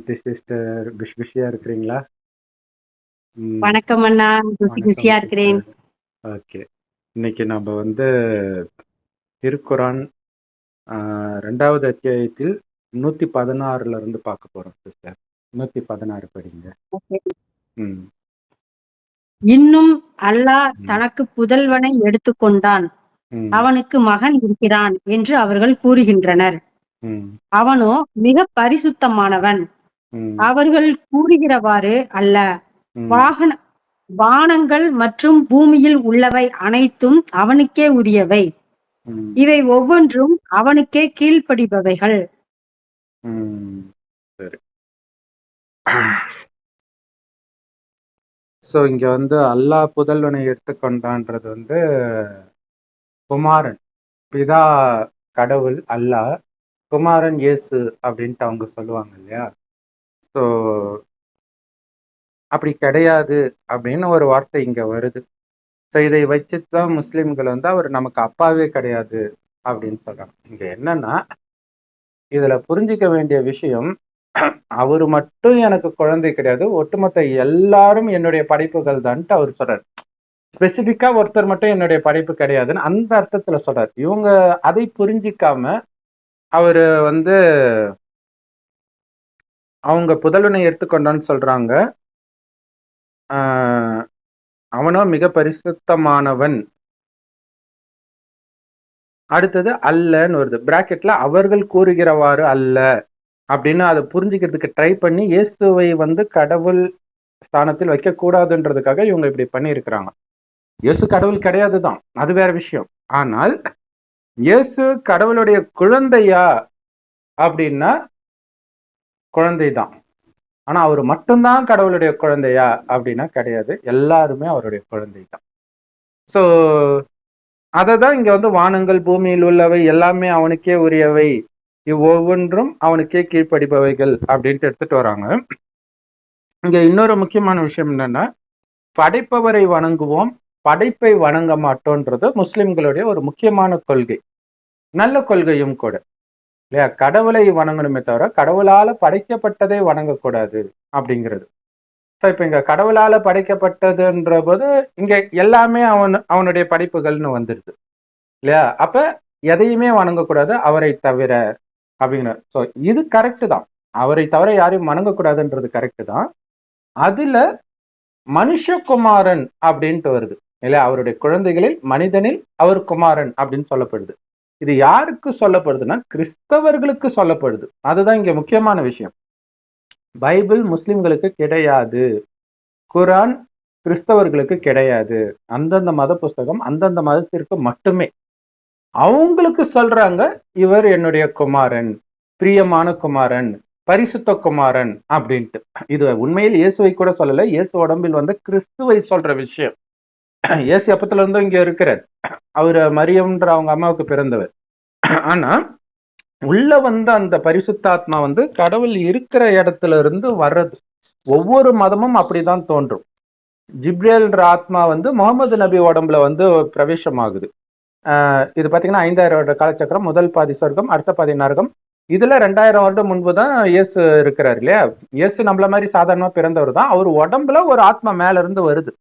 Sister பிஸியா இருக்கிறீங்களா? வணக்கம் அண்ணா. வணக்கம் பிஸியா இருக்கிறேன். சிஸ்டர். ஓகே. இன்னைக்கு நம்ம திருக்குரான் 2வது அத்தியாயத்தில் 116ல இருந்து பார்க்க போறோம் சிஸ்டர். 116 படிங்க. ம். இன்னும் அல்லாஹ் தனக்கு புதல்வனை எடுத்துக்கொண்டான், அவனுக்கு மகன் இருக்கிறான் என்று அவர்கள் கூறுகின்றனர். அவனோ மிக பரிசுத்தமானவன். அவர்கள் கூறுகிறவாறு அல்ல. வானங்கள் மற்றும் பூமியில் உள்ளவை அனைத்தும் அவனுக்கே உரியவை. இவை ஒவ்வொன்றும் அவனுக்கே கீழ்ப்படிபவைகள். ஸோ இங்க அல்லாஹ் புதல்வனை எடுத்துக்கொண்டான்றது குமாரன், பிதா கடவுள் அல்லாஹ், குமாரன் இயேசு அப்படின்ட்டு அவங்க சொல்லுவாங்க இல்லையா? ஸோ அப்படி கிடையாது அப்படின்னு ஒரு வார்த்தை இங்க வருது. ஸோ இதை வச்சுதான் முஸ்லிம்கள் அவர் நமக்கு அப்பாவே கிடையாது அப்படின்னு சொல்றாங்க. இங்க என்னன்னா, இதுல புரிஞ்சிக்க வேண்டிய விஷயம், அவரு மட்டும் எனக்கு குழந்தை கிடையாது, ஒட்டுமொத்த எல்லாரும் என்னுடைய படைப்புகள் தான்ட்டு அவர் சொல்றாரு. ஸ்பெசிபிக்கா ஒருத்தர் மட்டும் என்னுடைய படைப்பு கிடையாதுன்னு அந்த அர்த்தத்துல சொல்றாரு. இவங்க அதை புரிஞ்சிக்காம அவரு அவங்க புதல்வனை எடுத்துக்கொண்டான்னு சொல்றாங்க. அவனோ மிக பரிசுத்தமானவன். அடுத்தது அல்லன்னு வருது பிராக்கெட்ல, அவர்கள் கூறுகிறவாறு அல்ல அப்படின்னு அதை புரிஞ்சுக்கிறதுக்கு ட்ரை பண்ணி இயேசுவை கடவுள் ஸ்தானத்தில் வைக்க கூடாதுன்றதுக்காக இவங்க இப்படி பண்ணியிருக்கிறாங்க. இயேசு கடவுள் கிடையாதுதான், அது வேற விஷயம். ஆனால் இயேசு கடவுளுடைய குழந்தையா அப்படின்னா குழந்தைதான். ஆனா அவர் மட்டும்தான் கடவுளுடைய குழந்தையா அப்படின்னா கிடையாது, எல்லாருமே அவருடைய குழந்தை தான். ஸோ அததான் இங்க வானங்கள் பூமியில் உள்ளவை எல்லாமே அவனுக்கே உரியவை, ஒவ்வொன்றும் அவனுக்கே கீழ்ப்படிப்பவைகள் அப்படின்ட்டு எடுத்துட்டு வராங்க. இங்க இன்னொரு முக்கியமான விஷயம் என்னன்னா, படைப்பவரை வணங்குவோம், படைப்பை வணங்க மாட்டோன்றது முஸ்லிம்களுடைய ஒரு முக்கியமான கொள்கை, நல்ல கொள்கையும் கூட இல்லையா? கடவுளை வணங்கணுமே தவிர கடவுளால படைக்கப்பட்டதை வணங்கக்கூடாது அப்படிங்கிறது. இப்ப இங்க கடவுளால படைக்கப்பட்டதுன்ற போது இங்க எல்லாமே அவனுடைய படைப்புகள்னு வந்துருது இல்லையா? அப்ப எதையுமே வணங்கக்கூடாது அவரை தவிர அப்படிங்கிற. ஸோ இது கரெக்டு தான், அவரை தவிர யாரையும் வணங்கக்கூடாதுன்றது கரெக்டு தான். அதுல மனுஷகுமாரன் அப்படின்ட்டு வருது இல்லையா? அவருடைய குழந்தைகளில் மனிதனில் அவர் குமாரன் அப்படின்னு சொல்லப்படுது. இது யாருக்கு சொல்லப்படுதுன்னா கிறிஸ்தவர்களுக்கு சொல்லப்படுது. அதுதான் இங்க முக்கியமான விஷயம். பைபிள் முஸ்லிம்களுக்கு கிடையாது, குரான் கிறிஸ்தவர்களுக்கு கிடையாது. அந்தந்த மத புஸ்தகம் அந்தந்த மதத்திற்கு மட்டுமே. அவங்களுக்கு சொல்றாங்க இவர் என்னுடைய குமாரன், பிரியமான குமாரன், பரிசுத்த குமாரன் அப்படின்ட்டு. இது உண்மையில் இயேசுவை கூட சொல்லல, இயேசு உடம்பில் கிறிஸ்துவை சொல்ற விஷயம். இயேசு அப்பத்துல இருந்தும் இங்க இருக்கிறார், அவரு மரியம்ன்ற அவங்க அம்மாவுக்கு பிறந்தவர். ஆனா உள்ள அந்த பரிசுத்தாத்மா கடவுள் இருக்கிற இடத்துல இருந்து வர்றது. ஒவ்வொரு மதமும் அப்படிதான் தோன்றும். ஜிப்ரேல்ன்ற ஆத்மா முகமது நபி உடம்புல பிரவேசமாகுது. இது பாத்தீங்கன்னா 5000 வருட காலச்சக்கரம், முதல் பாதி சொர்க்கம், அடுத்த பாதி நரகம். இதுல 2000 வருடம் முன்புதான் இயேசு இருக்கிறார் இல்லையா? இயேசு நம்மள மாதிரி சாதாரணமா பிறந்தவர் தான். அவர் உடம்புல ஒரு ஆத்மா மேல இருந்து வருது.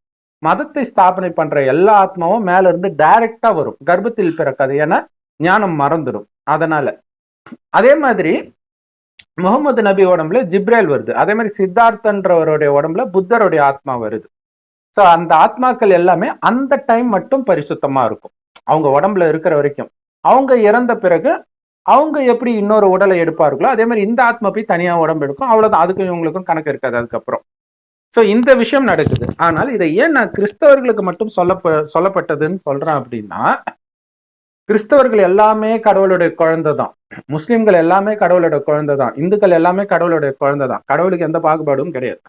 மதத்தை ஸ்தாபனை பண்ற எல்லா ஆத்மாவும் மேல இருந்து டைரக்டா வரும், கர்ப்பத்தில் பிறக்காது, ஏன்னா ஞானம் மறந்துடும். அதனால அதே மாதிரி முகமது நபி உடம்புல ஜிப்ரேல் வருது, அதே மாதிரி சித்தார்த்தன்றவருடைய உடம்புல புத்தருடைய ஆத்மா வருது. ஸோ அந்த ஆத்மாக்கள் எல்லாமே அந்த டைம் மட்டும் பரிசுத்தமா இருக்கும், அவங்க உடம்புல இருக்கிற வரைக்கும். அவங்க இறந்த பிறகு அவங்க எப்படி இன்னொரு உடலை எடுப்பார்களோ அதே மாதிரி இந்த ஆத்மா போய் தனியா உடம்பு எடுக்கும், அவ்வளவுதான். அதுக்கும் இவங்களுக்கும் கணக்கு இருக்காது அதுக்கப்புறம். ஸோ இந்த விஷயம் நடக்குது. ஆனால் இதை ஏன் நான் கிறிஸ்தவர்களுக்கு மட்டும் சொல்லப்பட்டதுன்னு சொல்றேன் அப்படின்னா, கிறிஸ்தவர்கள் எல்லாமே கடவுளுடைய குழந்தை தான், முஸ்லிம்கள் எல்லாமே கடவுளுடைய குழந்தை தான், இந்துக்கள் எல்லாமே கடவுளுடைய குழந்தை தான், கடவுளுக்கு எந்த பாகுபாடும் கிடையாது.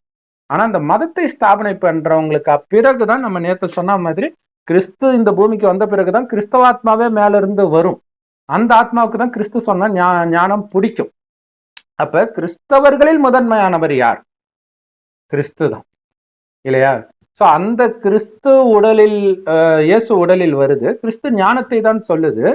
ஆனா அந்த மதத்தை ஸ்தாபனை பண்றவங்களுக்கு பிறகுதான், நம்ம நேற்று சொன்ன மாதிரி, கிறிஸ்து இந்த பூமிக்கு வந்த பிறகுதான் கிறிஸ்தவாத்மாவே மேல இருந்து வரும். அந்த ஆத்மாவுக்கு தான் கிறிஸ்து சொன்ன ஞானம் பிடிக்கும். அப்ப கிறிஸ்தவர்களில் முதன்மையானவர் யார்? கிறிஸ்து தான் இல்லையா? சோ அந்த கிறிஸ்து உடலில், இயேசு உடலில் வருது, கிறிஸ்து ஞானத்தை தான் சொல்லுது.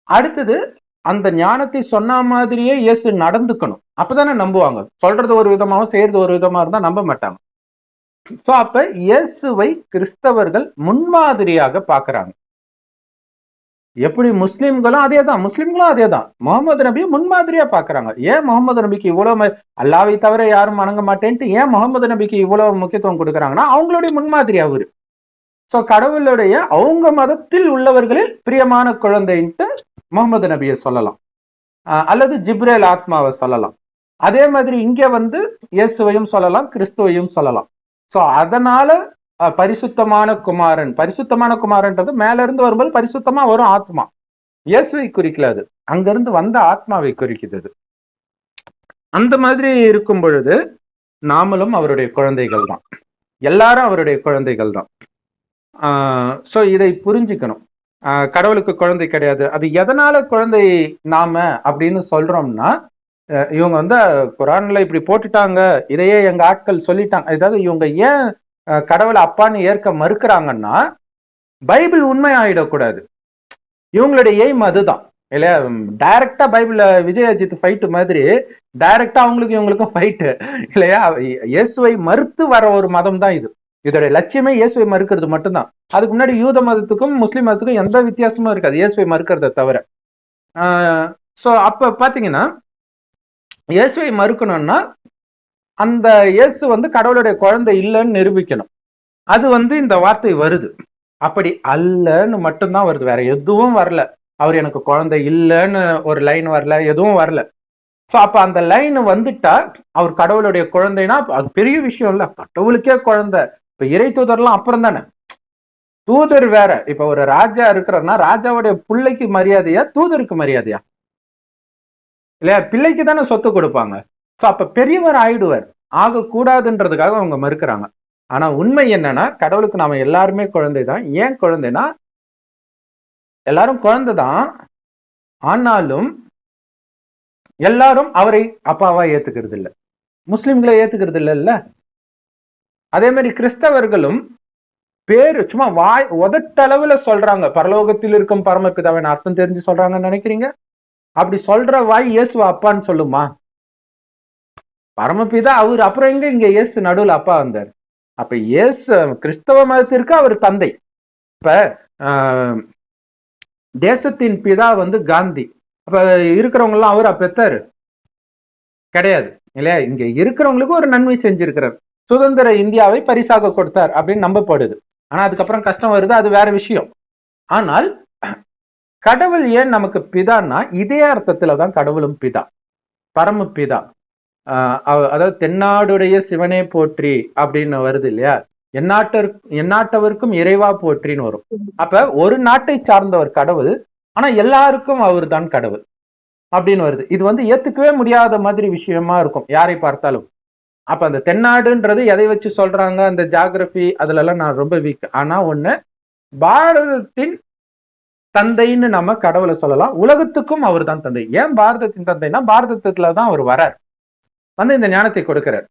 அடுத்தது அந்த ஞானத்தை சொன்ன மாதிரியே இயேசு நடந்துக்கணும், அப்பதானே நம்புவாங்க. சொல்றது ஒரு விதமாவும் செய்யறது ஒரு விதமா இருந்தா நம்ப மாட்டாங்க. சோ அப்ப இயேசுவை கிறிஸ்தவர்கள் முன்மாதிரியாக பாக்குறாங்க. எப்படி முஸ்லிம்களும் அதேதான் முகமது நபியை முன்மாதிரியா பாக்குறாங்க. ஏன் முகமது நபிக்கு இவ்வளவு அல்லாவை தவிர யாரும் வணங்க மாட்டேன்ட்டு ஏன் முகமது நபிக்கு இவ்வளவு முக்கியத்துவம் கொடுக்குறாங்கன்னா அவங்களுடைய முன்மாதிரி அவரு. சோ கடவுளுடைய அவங்க மதத்தில் உள்ளவர்களில் பிரியமான குழந்தைன்ட்டு முகமது நபியை சொல்லலாம், அல்லது ஜிப்ரேல் ஆத்மாவை சொல்லலாம். அதே மாதிரி இங்க வந்து இயேசுவையும் சொல்லலாம், கிறிஸ்துவையும் சொல்லலாம். சோ அதனால பரிசுத்தமான குமாரன்றது மேல இருந்து வரும்போது பரிசுத்தமா வரும் ஆத்மா, இயேசுவை குறிக்கல, அது அங்கிருந்து வந்த ஆத்மாவை குறிக்கிறது. அந்த மாதிரி இருக்கும் பொழுது நாமளும் அவருடைய குழந்தைகள் தான், எல்லாரும் அவருடைய குழந்தைகள் தான். சோ இதை புரிஞ்சுக்கணும். கடவுளுக்கு குழந்தை கிடையாது. அது எதனால குழந்தை நாம அப்படின்னு சொல்றோம்னா, இவங்க வந்து குரான்ல இப்படி போட்டுட்டாங்க, இதையே எங்க ஆட்கள் சொல்லிட்டாங்க. அதாவது இவங்க ஏன் கடவுளை அப்பான்னு ஏற்க மறுக்கிறாங்கன்னா, பைபிள் உண்மை ஆயிடக்கூடாது. இவங்களுடைய எய்ம் அதுதான் இல்லையா? டைரக்டா பைபிள்ல விஜய் அஜித் ஃபைட் மாதிரி டைரக்டா அவங்களுக்கு இவங்களுக்கும் ஃபைட் இல்லையா? இயேசுவை மறுத்து வர ஒரு மதம் தான் இது. இதோட லட்சியமே இயேசுவை மறுக்கிறது மட்டும்தான். அதுக்கு முன்னாடி யூத மதத்துக்கும் முஸ்லிம் மதத்துக்கும் எந்த வித்தியாசமும் இருக்காது இயேசுவை மறுக்கிறத தவிர. சோ அப்ப பாத்தீங்கன்னா இயேசுவை மறுக்கணும்னா அந்த இயேசு வந்து கடவுளுடைய குழந்தை இல்லைன்னு நிரூபிக்கணும். அது வந்து இந்த வார்த்தை வருது, அப்படி அல்லன்னு மட்டும்தான் வருது, வேற எதுவும் வரல. அவர் எனக்கு குழந்தை இல்லைன்னு ஒரு லைன் வரல, எதுவும் வரல. சோ அப்ப அந்த லைன் வந்துட்டா அவர் கடவுளுடைய குழந்தைனா அது பெரிய விஷயம் இல்ல, கடவுளுக்கே குழந்தை. இப்ப இறை தூதர்லாம் அப்புறம் தானே, தூதர் வேற. இப்ப ஒரு ராஜா இருக்கிறன்னா ராஜாவுடைய பிள்ளைக்கு மரியாதையா தூதருக்கு மரியாதையா இல்லையா? பிள்ளைக்கு தானே சொத்து கொடுப்பாங்க. சோ அப்ப பெரியவர் ஆயிடுவார், ஆகக்கூடாதுன்றதுக்காக அவங்க மறுக்கிறாங்க. ஆனா உண்மை என்னன்னா, கடவுளுக்கு நாம எல்லாருமே குழந்தைதான். ஏன் குழந்தைனா, எல்லாரும் குழந்தைதான், ஆனாலும் எல்லாரும் அவரை அப்பாவா ஏத்துக்கிறது இல்ல, முஸ்லிம்களை ஏத்துக்கிறது இல்ல. அதே மாதிரி கிறிஸ்தவர்களும் பேரு சும்மா வாய் உதட்டளவுல சொல்றாங்க, பரலோகத்தில் இருக்கும் பரமபிதாவின் அர்த்தம் தெரிஞ்சு சொல்றாங்கன்னு நினைக்கிறீங்க? அப்படி சொல்ற வாய் இயேசுவா அப்பான்னு சொல்லுமா? பரமபிதா அவரு, அப்புறம் எங்க இங்க இயேசு நடுவுல அப்பா வந்தார்? அப்ப இயேசு கிறிஸ்தவ மதத்திற்கு அவர் தந்தை. இப்ப தேசத்தின் பிதா வந்து காந்தி, அப்ப இருக்கிறவங்க எல்லாம் அவர் பெத்தாரு கிடையாது இல்லையா? இங்க இருக்கிறவங்களுக்கு ஒரு நன்மை செஞ்சிருக்கிறார், சுதந்திர இந்தியாவை பரிசாக கொடுத்தார் அப்படின்னு நம்பப்படுது. ஆனா அதுக்கப்புறம் கஷ்டம் வருது, அது வேற விஷயம். ஆனால் கடவுள் ஏன் நமக்கு பிதான்னா இதே அர்த்தத்துலதான் கடவுளும் பிதா, பரம பிதா. அதாவது தென்னாடுடைய சிவனே போற்றி அப்படின்னு வருது இல்லையா? எந்நாட்டவருக்கும் இறைவா போற்றின்னு வரும். அப்ப ஒரு நாட்டை சார்ந்தவர் கடவுள், ஆனா எல்லாருக்கும் அவர் தான் கடவுள் அப்படின்னு வருது. இது வந்து ஏத்துக்கவே முடியாத மாதிரி விஷயமா இருக்கும் யாரை பார்த்தாலும். அப்ப அந்த தென்னாடுன்றது எதை வச்சு சொல்றாங்க, அந்த ஜியாகிரபி அதுல எல்லாம் நான் ரொம்ப வீக். ஆனா ஒண்ணு, பாரதத்தின் தந்தைன்னு நம்ம கடவுளை சொல்லலாம், உலகத்துக்கும் அவர் தான் தந்தை. ஏன் பாரதத்தின் தந்தைன்னா, பாரதத்துலதான் அவர் வரார், வந்து இந்த ஞானத்தை கொடுக்கிறார்.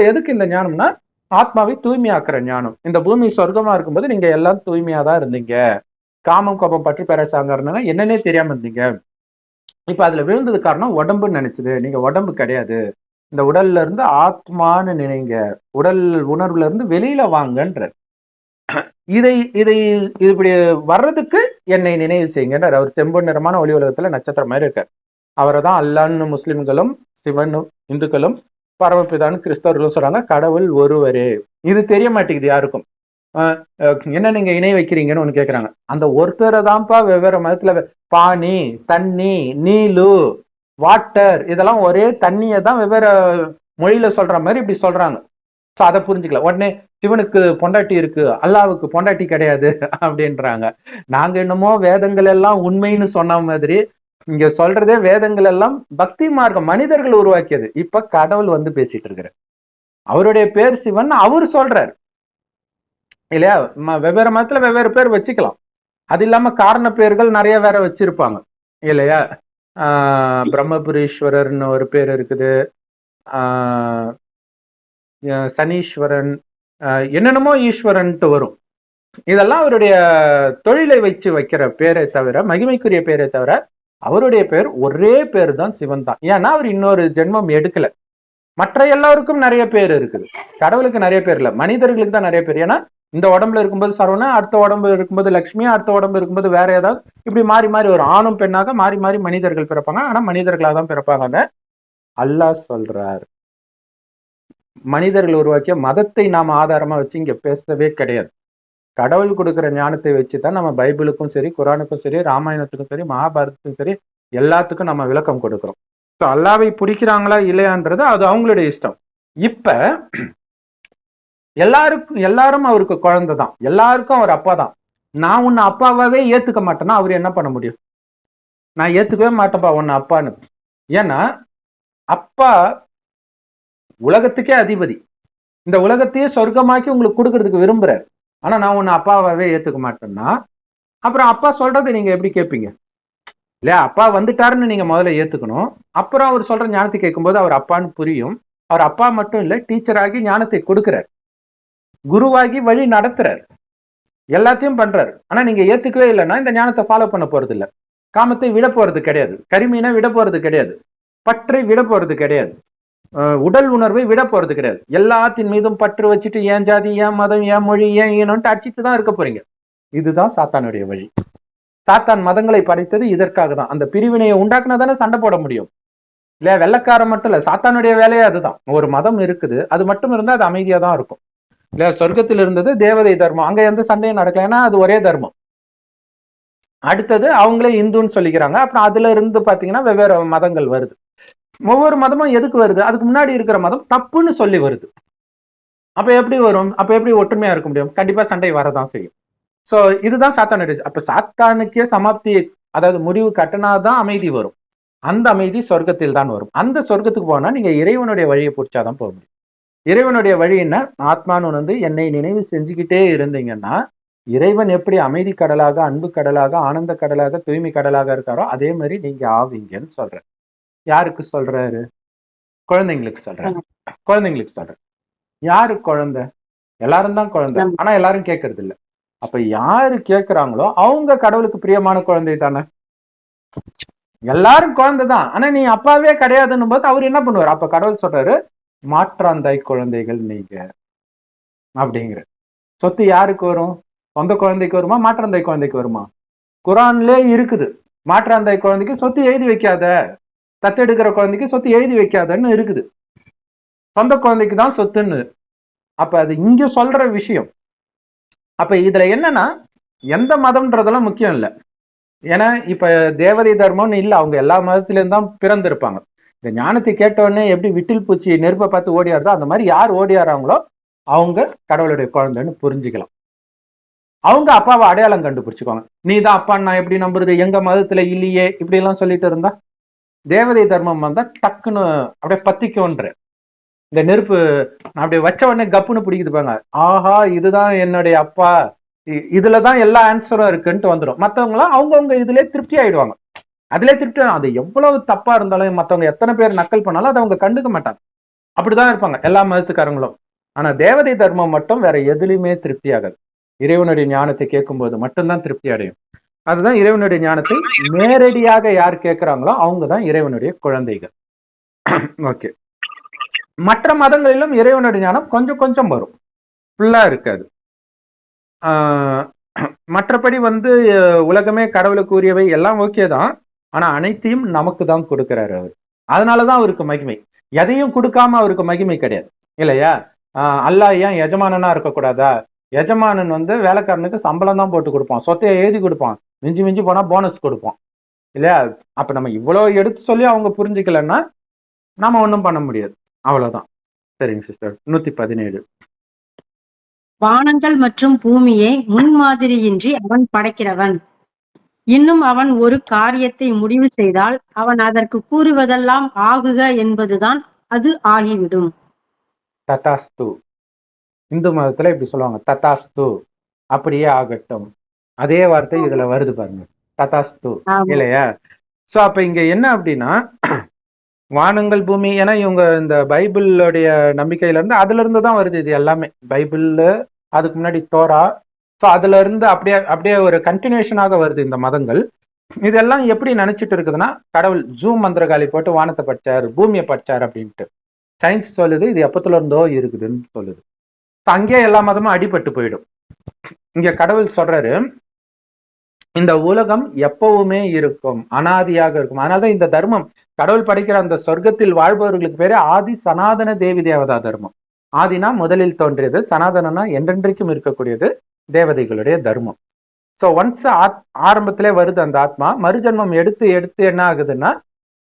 எதுக்கு இந்த ஞானம்னா, ஆத்மாவை தூய்மையாக்குற ஞானம். இந்த பூமி சொர்க்கமா இருக்கும்போது நீங்க எல்லாம் தூய்மையா தான் இருந்தீங்க, காமம் கோபம் பற்றி பேரசாங்க இருந்தாங்க, என்னன்னே தெரியாம இருந்தீங்க. இப்ப அதுல விழுந்தது காரணம் உடம்புன்னு நினைச்சது. நீங்க உடம்பு கிடையாது, இந்த உடல்ல இருந்து ஆத்மான்னு நினைங்க, உடல் உணர்வுல இருந்து வெளியில வாங்கன்ற. இதை இப்படி வர்றதுக்கு என்னை நினைவு செய்யுங்கன்றார். அவர் செம்பொன் நிறமான ஒளி உலகத்துல நட்சத்திரம் மாதிரி இருக்கார். அவரை தான் அல்லான்னு முஸ்லிம்களும் சிவனும் இந்துக்களும் பரமபிதான்னு கிறிஸ்தவர்களும் சொல்றாங்க. கடவுள் ஒருவரே. இது தெரிய மாட்டேங்குது யாருக்கும். என்ன நீங்க இணை வைக்கிறீங்கன்னு ஒண்ணு கேக்குறாங்க. அந்த ஒருத்தரை தான்ப்பா வெவ்வேறு மதத்துல பானி, தண்ணி, நீலு, வாட்டர், இதெல்லாம் ஒரே தண்ணியை தான் வெவ்வேறு மொழியில சொல்ற மாதிரி இப்படி சொல்றாங்க. ஸோ அதை புரிஞ்சுக்கல. உடனே சிவனுக்கு பொண்டாட்டி இருக்கு, அல்லாவுக்கு பொண்டாட்டி கிடையாது அப்படின்றாங்க. நாங்க என்னமோ வேதங்கள் எல்லாம் உண்மைன்னு சொன்ன மாதிரி இங்க சொல்றதே வேதங்கள் எல்லாம் பக்தி மார்க்கம் மனிதர்கள் உருவாக்கியது. இப்ப கடவுள் வந்து பேசிட்டு இருக்கிறார், அவருடைய பேர் சிவன் அவரு சொல்றாரு இல்லையா? வெவ்வேறு மதத்துல வெவ்வேறு பேர் வச்சுக்கலாம். அது இல்லாம காரண பேர்கள் நிறைய வேற வச்சிருப்பாங்க இல்லையா? பிரம்மபுரீஸ்வரர்னு ஒரு பேர் இருக்குது, சனீஸ்வரன், என்னென்னமோ ஈஸ்வரன்ட்டு வரும். இதெல்லாம் அவருடைய தொழிலை வச்சு வைக்கிற பேரை தவிர, மகிமைக்குரிய பேரை தவிர அவருடைய பேர் ஒரே பேர் தான் சிவன் தான். ஏன்னா அவர் இன்னொரு ஜென்மம் எடுக்கல. மற்ற எல்லாருக்கும் நிறைய பேர் இருக்குது, கடவுளுக்கு நிறைய பேர் இல்ல, மனிதர்களுக்கு தான் நிறைய பேர். ஏன்னா இந்த உடம்புல இருக்கும்போது சரவணா, அடுத்த உடம்பு இருக்கும்போது லட்சுமி, அடுத்த உடம்பு இருக்கும்போது வேற ஏதாவது, இப்படி மாறி மாறி ஒரு ஆணும் பெண்ணாக மாறி மாறி மனிதர்கள் பிறப்பாங்க. ஆனா மனிதர்களாக தான் பிறப்பாங்க. அல்லாஹ் சொல்றார், மனிதர்கள் உருவாக்கிய மதத்தை நாம ஆதாரமா வச்சு இங்க பேசவே கிடையாது. கடவுள் கொடுக்கிற ஞானத்தை வச்சுதான் நம்ம பைபிளுக்கும் சரி, குரானுக்கும் சரி, ராமாயணத்துக்கும் சரி, மகாபாரதத்துக்கும் சரி, எல்லாத்துக்கும் நம்ம விளக்கம் கொடுக்கிறோம். ஸோ அல்லாவை பிடிக்கிறாங்களா இல்லையான்றது அது அவங்களுடைய இஷ்டம். இப்ப எல்லாரும் அவருக்கு குழந்தை தான், எல்லாருக்கும் அவர் அப்பா தான். நான் உன்னை அப்பாவாவே ஏத்துக்க மாட்டேன்னா அவர் என்ன பண்ண முடியும்? நான் ஏத்துக்கவே மாட்டேன்ப்பா உன்னை அப்பான்னு. ஏன்னா அப்பா உலகத்துக்கே அதிபதி, இந்த உலகத்தையே சொர்க்கமாக்கி உங்களுக்கு கொடுக்கறதுக்கு விரும்புறாரு. ஆனா நான் உன்னை அப்பாவாவே ஏத்துக்க மாட்டேன்னா அப்புறம் அப்பா சொல்றதை நீங்க எப்படி கேட்பீங்க? இல்லையா? அப்பா வந்துட்டாருன்னு நீங்க முதல்ல ஏத்துக்கணும். அப்புறம் அவர் சொல்ற ஞானத்தை கேட்கும்போது அவர் அப்பான்னு புரியும். அவர் அப்பா மட்டும் இல்ல, டீச்சராகி ஞானத்தை கொடுக்கிறார், குருவாகி வழி நடத்துறார், எல்லாத்தையும் பண்றாரு. ஆனா நீங்க ஏத்துக்கவே இல்லைன்னா இந்த ஞானத்தை ஃபாலோ பண்ண போறது இல்ல. காமத்தை விட போறது கிடையாது, கரிமீனை விட போறது கிடையாது, பற்றை விட போறது கிடையாது, உடல் உணர்வை விட போறது கிடையாது. எல்லாத்தின் மீதும் பற்று வச்சுட்டு ஏன் ஜாதி, ஏன் மதம், ஏன் மொழி, ஏன் ஈனம்ட்டு அடிச்சுட்டு தான் இருக்க போறீங்க. இதுதான் சாத்தானுடைய வழி. சாத்தான் மதங்களை படைத்தது இதற்காக தான். அந்த பிரிவினையை உண்டாக்குனா தானே சண்டை போட முடியும். இல்லையா? வெள்ளக்காரன் மட்டும் இல்ல, சாத்தானுடைய வேலையே அதுதான். ஒரு மதம் இருக்குது, அது மட்டும் இருந்தா அது அமைதியா தான் இருக்கும். இல்லையா? சொர்க்கத்தில் இருந்தது தேவதை தர்மம், அங்க எந்த சண்டையும் நடக்கல, ஏன்னா அது ஒரே தர்மம். அடுத்தது அவங்களே இந்துன்னு சொல்லிக்கிறாங்க. அப்புறம் அதுல இருந்து பாத்தீங்கன்னா வெவ்வேறு மதங்கள் வருது. ஒவ்வொரு மதமும் எதுக்கு வருது? அதுக்கு முன்னாடி இருக்கிற மதம் தப்புன்னு சொல்லி வருது. அப்ப எப்படி வரும்? அப்ப எப்படி ஒற்றுமையா இருக்க முடியும்? கண்டிப்பா சண்டை வரதான் செய்யும். சோ இதுதான் சாத்தானுடைய. அப்ப சாத்தானுக்கே சமாப்தி, அதாவது முடிவு கட்டினாதான் அமைதி வரும். அந்த அமைதி சொர்க்கத்தில் தான் வரும். அந்த சொர்க்கத்துக்கு போனா நீங்க இறைவனுடைய வழியை பிடிச்சாதான் போக முடியும். இறைவனுடைய வழி என்ன? ஆத்மானு வந்து என்னை நினைவு செஞ்சுக்கிட்டே இருந்தீங்கன்னா, இறைவன் எப்படி அமைதி கடலாக, அன்பு கடலாக, ஆனந்த கடலாக, தூய்மை கடலாக இருக்காரோ அதே மாதிரி நீங்க ஆவீங்கன்னு சொல்றேன். யாருக்கு சொல்றாரு? குழந்தைங்களுக்கு சொல்றேன். குழந்தைங்களுக்கு சொல்றேன். யாரு குழந்தை? எல்லாரும் தான் குழந்தை, ஆனா எல்லாரும் கேட்கறது இல்ல. அப்ப யாரு கேட்கிறாங்களோ அவங்க கடவுளுக்கு பிரியமான குழந்தை தானே. எல்லாரும் குழந்தை தான், ஆனா நீ அப்பாவே கிடையாதுன்னும் போது அவர் என்ன பண்ணுவார்? அப்ப கடவுள் சொல்றாரு, மாற்றாந்தாய் குழந்தைகள் நீங்க அப்படிங்கிற. சொத்து யாருக்கு வரும்? சொந்த குழந்தைக்கு வருமா, மாற்றாந்தாய் குழந்தைக்கு வருமா? குரான்லே இருக்குது, மாற்றாந்தாய் குழந்தைக்கு சொத்து எழுதி வைக்காத, தத்தெடுக்கிற குழந்தைக்கு சொத்து எழுதி வைக்காதன்னு இருக்குது, சொந்த குழந்தைக்கு தான் சொத்துன்னு. அப்ப அது இங்க சொல்ற விஷயம். அப்ப இதுல என்னன்னா, எந்த மதம்ன்றதெல்லாம் முக்கியம் இல்லை. ஏன்னா இப்ப தேவதை தர்மம்னு இல்லை, அவங்க எல்லா மதத்திலேயும் தான் பிறந்திருப்பாங்க. இந்த ஞானத்தை கேட்டவுடனே எப்படி விட்டில் பூச்சி நெருப்பை பார்த்து ஓடியாருதோ அந்த மாதிரி யார் ஓடியாராங்களோ அவங்க கடவுளுடைய குழந்தைன்னு புரிஞ்சுக்கலாம். அவங்க அப்பாவை அடையாளம் கண்டுபிடிச்சுக்குவாங்க. நீ தான் அப்பான்னு நான் எப்படி நம்புறது, எங்க மதத்துல இல்லையே, இப்படி எல்லாம் சொல்லிட்டு இருந்தா தேவதை தர்மம் வந்தா டக்குன்னு அப்படியே பத்திக்கும்ன்ற. இந்த நெருப்பு அப்படியே வச்ச உடனே கப்புன்னு பிடிக்குது பாங்க, ஆஹா இதுதான் என்னுடைய அப்பா, இதுலதான் எல்லா ஆன்சரும் இருக்குன்ட்டு வந்துடும். மற்றவங்களாம் அவங்கவுங்க இதுல திருப்தி ஆயிடுவாங்க. அதுல திருப்தி, அது எவ்வளவு தப்பா இருந்தாலும் மற்றவங்க எத்தனை பேர் நக்கல் பண்ணாலும் அதை அவங்க கண்டுக்க மாட்டாங்க. அப்படிதான் இருப்பாங்க எல்லா மதத்துக்காரங்களும். ஆனா தேவதை தர்மம் மட்டும் வேற எதுலையுமே திருப்தி ஆகாது. இறைவனுடைய ஞானத்தை கேட்கும் போது மட்டும்தான் திருப்தி அடையும். அதுதான் இறைவனுடைய ஞானத்தை நேரடியாக யார் கேட்கிறாங்களோ அவங்கதான் இறைவனுடைய குழந்தைகள். ஓகே. மற்ற மதங்களிலும் இறைவனுடைய ஞானம் கொஞ்சம் கொஞ்சம் வரும், ஃபுல்லா இருக்காது. மற்றபடி வந்து உலகமே கடவுளுக்கு உரியவை எல்லாம் ஓகே தான், ஆனா அனைத்தையும் நமக்கு தான் கொடுக்கிறாரு அவர். அதனாலதான் அவருக்கு மகிமை. எதையும் கொடுக்காம அவருக்கு மகிமை கிடையாது, இல்லையா? அல்லாஹ் ஏன் எஜமானனா இருக்கக்கூடாதா? எஜமானன் வந்து வேலைக்காரனுக்கு சம்பளம் தான் போட்டு கொடுப்பான், சொத்தையை எழுதி கொடுப்பான், மிஞ்சி மிஞ்சி போனா போனஸ் கொடுப்பான், இல்லையா? அப்ப நம்ம இவ்வளவு எடுத்து சொல்லி அவங்க புரிஞ்சுக்கலன்னா நாம ஒன்றும் பண்ண முடியாது, அவ்வளவுதான். சரிங்க சிஸ்டர். 117. வானங்கள் மற்றும் பூமியை முன்மாதிரியின்றி அவன் படைக்கிறவன். இன்னும் அவன் ஒரு காரியத்தை முடிவு செய்தால் அவன் அதற்கு கூறுவதெல்லாம் ஆகுக என்பதுதான் அது ஆகிவிடும். ததாஸ்து. இந்து மதத்துல இப்படி சொல்லுவாங்க, ததாஸ்து, அப்படியே ஆகட்டும். அதே வார்த்தை இதுல வருது பாருங்க, ததாஸ்து, இல்லையா? சோ அப்ப இங்க என்ன அப்படின்னா, வானங்கள் பூமி, ஏன்னா இவங்க இந்த பைபிளுடைய நம்பிக்கையில இருந்து அதுல இருந்து தான் வருது இது எல்லாமே. பைபிள்ல அதுக்கு முன்னாடி தோரா, ஸோ அதுல இருந்து அப்படியே அப்படியே ஒரு கண்டினியூஷனாக வருது இந்த மதங்கள். இதெல்லாம் எப்படி நினைச்சிட்டு இருக்குதுன்னா, கடவுள் ஜூம் மந்திரகாளி போட்டு வானத்தை படைச்சார், பூமியை படைச்சார் அப்படின்ட்டு. சயின்ஸ் சொல்லுது இது எப்பத்துல இருந்தோ இருக்குதுன்னு சொல்லுது. அங்கேயே எல்லா மதமும் அடிபட்டு போயிடும். இங்க கடவுள் சொல்றாரு, இந்த உலகம் எப்பவுமே இருக்கும், அனாதியாக இருக்கும். அதனாலதான் இந்த தர்மம், கடவுள் படைக்கிற அந்த சொர்க்கத்தில் வாழ்பவர்களுக்கு பேரு ஆதி சனாதன தேவி தேவதா தர்மம். ஆதினா முதலில் தோன்றியது, சனாதனனா என்றென்றைக்கும் இருக்கக்கூடியது தேவதைகளுடைய தர்மம். ஸோ ஒன்ஸ் ஆரம்பத்திலே வருது அந்த ஆத்மா, மறுஜன்மம் எடுத்து எடுத்து என்ன ஆகுதுன்னா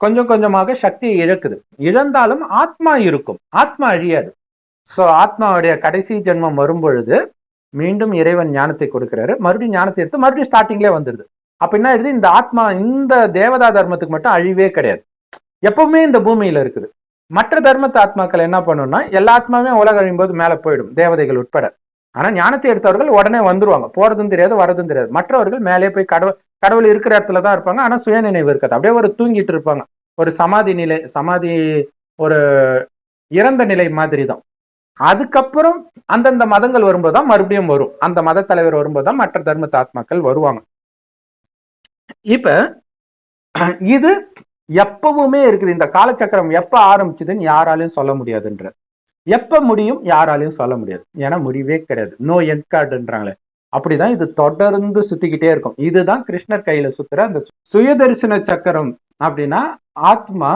கொஞ்சம் கொஞ்சமாக சக்தியை இழக்குது. இழந்தாலும் ஆத்மா இருக்கும், ஆத்மா அழியாது. ஸோ ஆத்மாவுடைய கடைசி ஜென்மம் வரும் பொழுது மீண்டும் இறைவன் ஞானத்தை கொடுக்கிறாரு, மறுபடியும் ஞானத்தை எடுத்து மறுபடியும் ஸ்டார்டிங்லேயே வந்துருது. அப்ப என்ன ஆயிடுது, இந்த ஆத்மா இந்த தேவதா தர்மத்துக்கு மட்டும் அழிவே கிடையாது, எப்பவுமே இந்த பூமியில இருக்குது. மற்ற தர்மத்து ஆத்மாக்கள் என்ன பண்ணணும்னா, எல்லா ஆத்மாவே உலக அழியும் போது மேல போயிடும், தேவதைகள் உட்பட. ஆனா ஞானத்தை எடுத்தவர்கள் உடனே வந்துருவாங்க, போறதும் தெரியாது வரதும் தெரியாது. மற்றவர்கள் மேலே போய் கடவுள் இருக்கிற இடத்துல தான் இருப்பாங்க, ஆனா சுயநினைவு இருக்காது, அப்படியே ஒரு தூங்கிட்டு இருப்பாங்க, ஒரு சமாதி நிலை, சமாதி ஒரு இறந்த நிலை மாதிரி தான். அதுக்கப்புறம் அந்தந்த மதங்கள் வரும்போதுதான் மறுபடியும் வரும், அந்த மத தலைவர் வரும்போதுதான் மற்ற தர்மத்து ஆத்மாக்கள் வருவாங்க. இப்ப இது எப்பவுமே இருக்குது. இந்த காலச்சக்கரம் எப்ப ஆரம்பிச்சதுன்னு யாராலையும் சொல்ல முடியாதுன்ற, எப்ப முடியும் யாராலையும் சொல்ல முடியாது, ஏன்னா முடிவே கிடையாது, நோ எண்ட் கார்டுன்றாங்களே, அப்படிதான் இது தொடர்ந்து சுத்திக்கிட்டே இருக்கும். இதுதான் கிருஷ்ணர் கையில சுத்துற அந்த சுயதரிசன சக்கரம். அப்படின்னா ஆத்மா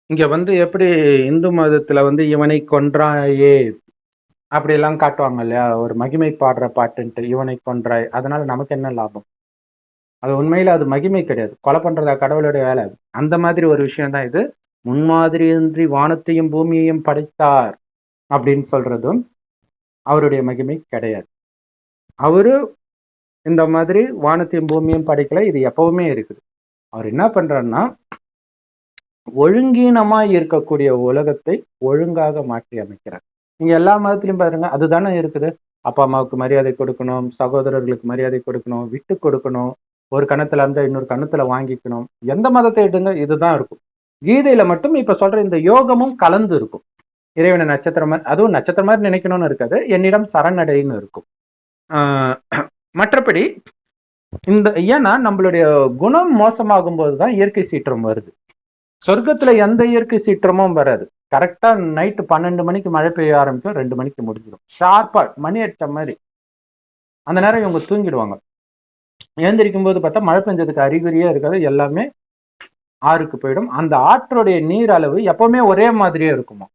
இங்க எப்படி இந்து மதத்துல இவனை கொன்றாயே அப்படி எல்லாம் காட்டுவாங்க இல்லையா, ஒரு மகிமை பாடுற பாட்டுன்ட்டு, இவனை கொன்றாய், அதனால நமக்கு என்ன லாபம்? அது உண்மையில அது மகிமை கிடையாது, கொலை பண்றதா கடவுளுடைய வேலை. அந்த மாதிரி ஒரு விஷயம் தான் இது. முன்மாதிரியின்றி வானத்தையும் பூமியையும் படைத்தார் அப்படின்னு சொல்றதும் அவருடைய மகிமை கிடையாது. அவரு இந்த மாதிரி வானத்தையும் பூமியும் படைக்கல, இது எப்பவுமே இருக்குது. அவர் என்ன பண்றாருன்னா, ஒழுங்கீனமா இருக்கக்கூடிய உலகத்தை ஒழுங்காக மாற்றி அமைக்கிறார். நீங்க எல்லா மதத்திலையும் பாருங்க, அதுதானே இருக்குது. அப்பா அம்மாவுக்கு மரியாதை கொடுக்கணும், சகோதரர்களுக்கு மரியாதை கொடுக்கணும், விட்டு கொடுக்கணும், ஒரு கணத்துல இருந்தா இன்னொரு கணத்துல வாங்கிக்கணும். எந்த மதத்தை எடுங்க இதுதான் இருக்கும். கீதையில மட்டும் இப்ப சொல்ற இந்த யோகமும் கலந்து இருக்கும். இறைவனை நட்சத்திரம் மாதிரி, அதுவும் நட்சத்திரம் மாதிரி நினைக்கணும்னு இருக்காது, என்னிடம் சரணடைன்னு இருக்கும். மற்றபடி இந்த ஏன்னா நம்மளுடைய குணம் மோசமாகும் போதுதான் இயற்கை சீற்றம் வருது. சொர்க்கத்துல எந்த இயற்கை சீற்றமும் வராது. கரெக்டா நைட்டு 12 மணிக்கு மழை பெய்ய ஆரம்பிக்கும், 2 மணிக்கு முடிஞ்சிடும், ஷார்ப்பா மணி அடிச்ச மாதிரி. அந்த நேரம் இவங்க தூங்கிடுவாங்க. எழுந்திருக்கும் போது பார்த்தா மழை பெஞ்சதுக்கு அறிகுறியே இருக்காது, எல்லாமே ஆறுக்கு போயிடும். அந்த ஆற்றுடைய நீர் அளவு எப்பவுமே ஒரே மாதிரியே இருக்குமா,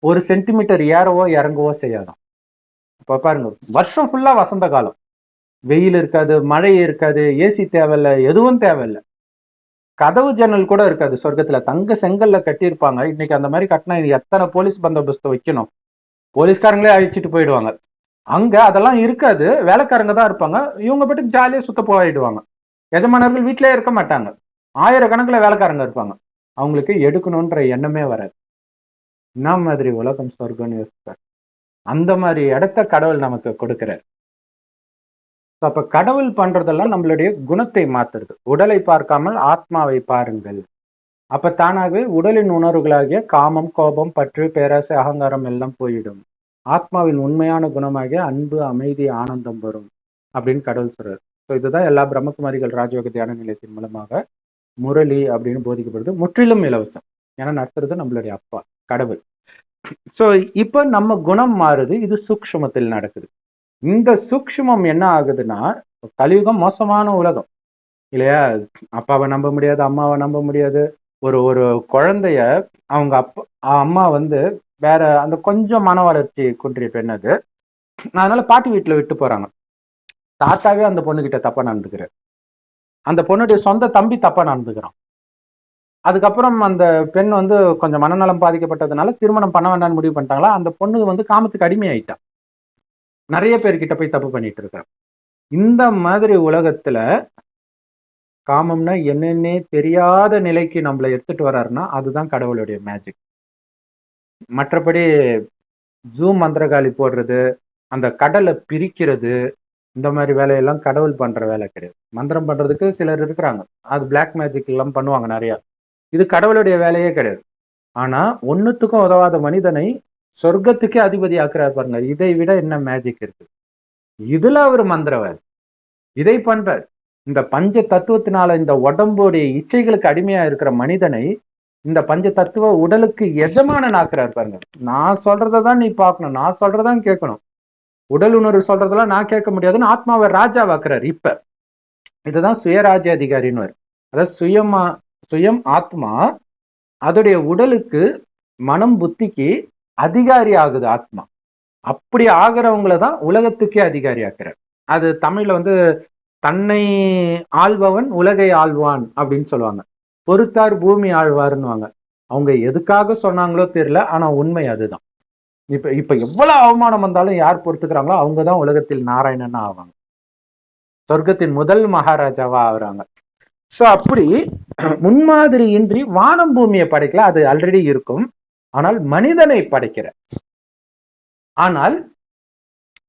1 சென்டிமீட்டர் ஏறவோ இறங்கவோ செய்யாதான். இப்ப பாருங்க, வருஷம் ஃபுல்லா வசந்த காலம், வெயில் இருக்காது, மழை இருக்காது, ஏசி தேவையில்லை, எதுவும் தேவையில்லை. கதவு ஜன்னல் கூட இருக்காது சொர்க்கத்துல, தங்க செங்கல்ல கட்டியிருப்பாங்க. இன்னைக்கு அந்த மாதிரி கட்டினா இது எத்தனை போலீஸ் பந்தோபஸ்து வைக்கணும், போலீஸ்காரங்களே அழிச்சிட்டு போயிடுவாங்க. அங்க அதெல்லாம் இருக்காது, வேலைக்காரங்க தான் இருப்பாங்க. இவங்க பாட்டுக்கு ஜாலியா சுத்த போயிடுவாங்க. எஜமானர்கள் வீட்டிலே இருக்க மாட்டாங்க, ஆயிரக்கணக்கில் வேலைக்காரங்க இருப்பாங்க. அவங்களுக்கு எடுக்கணும்ன்ற எண்ணமே வராது. என்ன மாதிரி உலகம் சொர்க்கம்னு யோசிப்பார். அந்த மாதிரி இடத்த கடவுள் நமக்கு கொடுக்கிறார். அப்ப கடவுள் பண்றதெல்லாம் நம்மளுடைய குணத்தை மாத்துறது. உடலை பார்க்காமல் ஆத்மாவை பாருங்கள். அப்ப தானாகவே உடலின் உணர்வுகளாகிய காமம், கோபம், பற்று, பேராசை, அகங்காரம் எல்லாம் போயிடும். ஆத்மாவின் உண்மையான குணமாகிய அன்பு, அமைதி, ஆனந்தம் வரும் அப்படின்னு கடவுள் சொல்றாரு. ஸோ இதுதான் எல்லா பிரம்மகுமாரிகள் ராஜயோக தியான நிலையத்தின் மூலமாக முரளி அப்படின்னு போதிக்கப்படுது. முற்றிலும் இலவசம், ஏன்னா நடத்துறது நம்மளுடைய அப்பா கடவுள். ஸோ இப்ப நம்ம குணம் மாறுது, இது சூக்ஷ்மத்தில் நடக்குது. இந்த சூக்ஷ்மம் என்ன ஆகுதுன்னா, கலியுகம் மோசமான உலகம் இல்லையா, அப்பாவை நம்ப முடியாது, அம்மாவை நம்ப முடியாது. ஒரு குழந்தைய அவங்க அம்மா வேற அந்த கொஞ்சம் மன வளர்ச்சி குன்றிய பெண் அது, அதனால பாட்டி வீட்டுல விட்டு போறாங்க. தாத்தாவே அந்த பொண்ணுகிட்ட தப்பா நடந்துக்கிறார், அந்த பொண்ணுடைய சொந்த தம்பி தப்பா நடந்துக்கிறான். அதுக்கப்புறம் அந்த பெண் கொஞ்சம் மனநலம் பாதிக்கப்பட்டதுனால திருமணம் பண்ண வேண்டாம்னு முடிவு பண்ணிட்டாங்களா. அந்த பொண்ணு காமத்துக்கு அடிமையாயிட்டா, நிறைய பேர்கிட்ட போய் தப்பு பண்ணிட்டு இருக்காங்க. இந்த மாதிரி உலகத்துல காமம்னா என்னன்னே தெரியாத நிலைக்கு நம்மளை எடுத்துட்டு வர்றாருன்னா அதுதான் கடவுளுடைய மேஜிக். மற்றபடி ஜூம் மந்திரகாளி போடுறது, அந்த கடலை பிரிக்கிறது, இந்த மாதிரி வேலையெல்லாம் கடவுள் பண்ற வேலை கிடையாது. மந்திரம் பண்றதுக்கு சிலர் இருக்கிறாங்க, அது பிளாக் மேஜிக் எல்லாம் பண்ணுவாங்க நிறைய. இது கடவுளுடைய வேலையே கிடையாது. ஆனா ஒன்னுத்துக்கும் உதவாத மனிதனை சொர்க்கத்துக்கே அதிபதி ஆக்குறாரு பாருங்க, இதை விட என்ன மேஜிக் இருக்கு? இதுல அவர் மந்திரவாதி, இதை பண்றார். இந்த பஞ்ச தத்துவத்தினால இந்த உடம்புடைய இச்சைகளுக்கு அடிமையா இருக்கிற மனிதனை இந்த பஞ்ச தத்துவ உடலுக்கு எஜமானன் ஆக்குறாரு பாருங்க. நான் சொல்றதான் நீ பார்க்கணும், நான் சொல்றதான் கேட்கணும், உடல் உணர்வு சொல்றதெல்லாம் நான் கேட்க முடியாதுன்னு ஆத்மாவை ராஜாவாக்குறாரு. இப்ப இதுதான் சுயராஜ்ய அதிகாரின்னு. அதாவது சுயம் ஆத்மா அதோடைய உடலுக்கு மனம் புத்திக்கு அதிகாரி ஆகுது ஆத்மா. அப்படி ஆகிறவங்கள தான் உலகத்துக்கே அதிகாரி ஆக்குறார். அது தமிழ்ல தன்னை ஆள்பவன் உலகை ஆள்வான் அப்படின்னு சொல்லுவாங்க. பொறுத்தார் பூமி ஆழ்வார்னுவாங்க. அவங்க எதுக்காக சொன்னாங்களோ தெரியல, ஆனா உண்மை அதுதான். இப்ப எவ்வளவு அவமானம் வந்தாலும் யார் பொறுத்துக்கிறாங்களோ அவங்கதான் உலகத்தில் நாராயணனா ஆவாங்க, சொர்க்கத்தின் முதல் மகாராஜாவா ஆகுறாங்க. சோ அப்படி முன்மாதிரி இன்றி வானம் பூமியை படைக்கல, அது ஆல்ரெடி இருக்கும். ஆனால் மனிதனை படைக்கிற. ஆனால்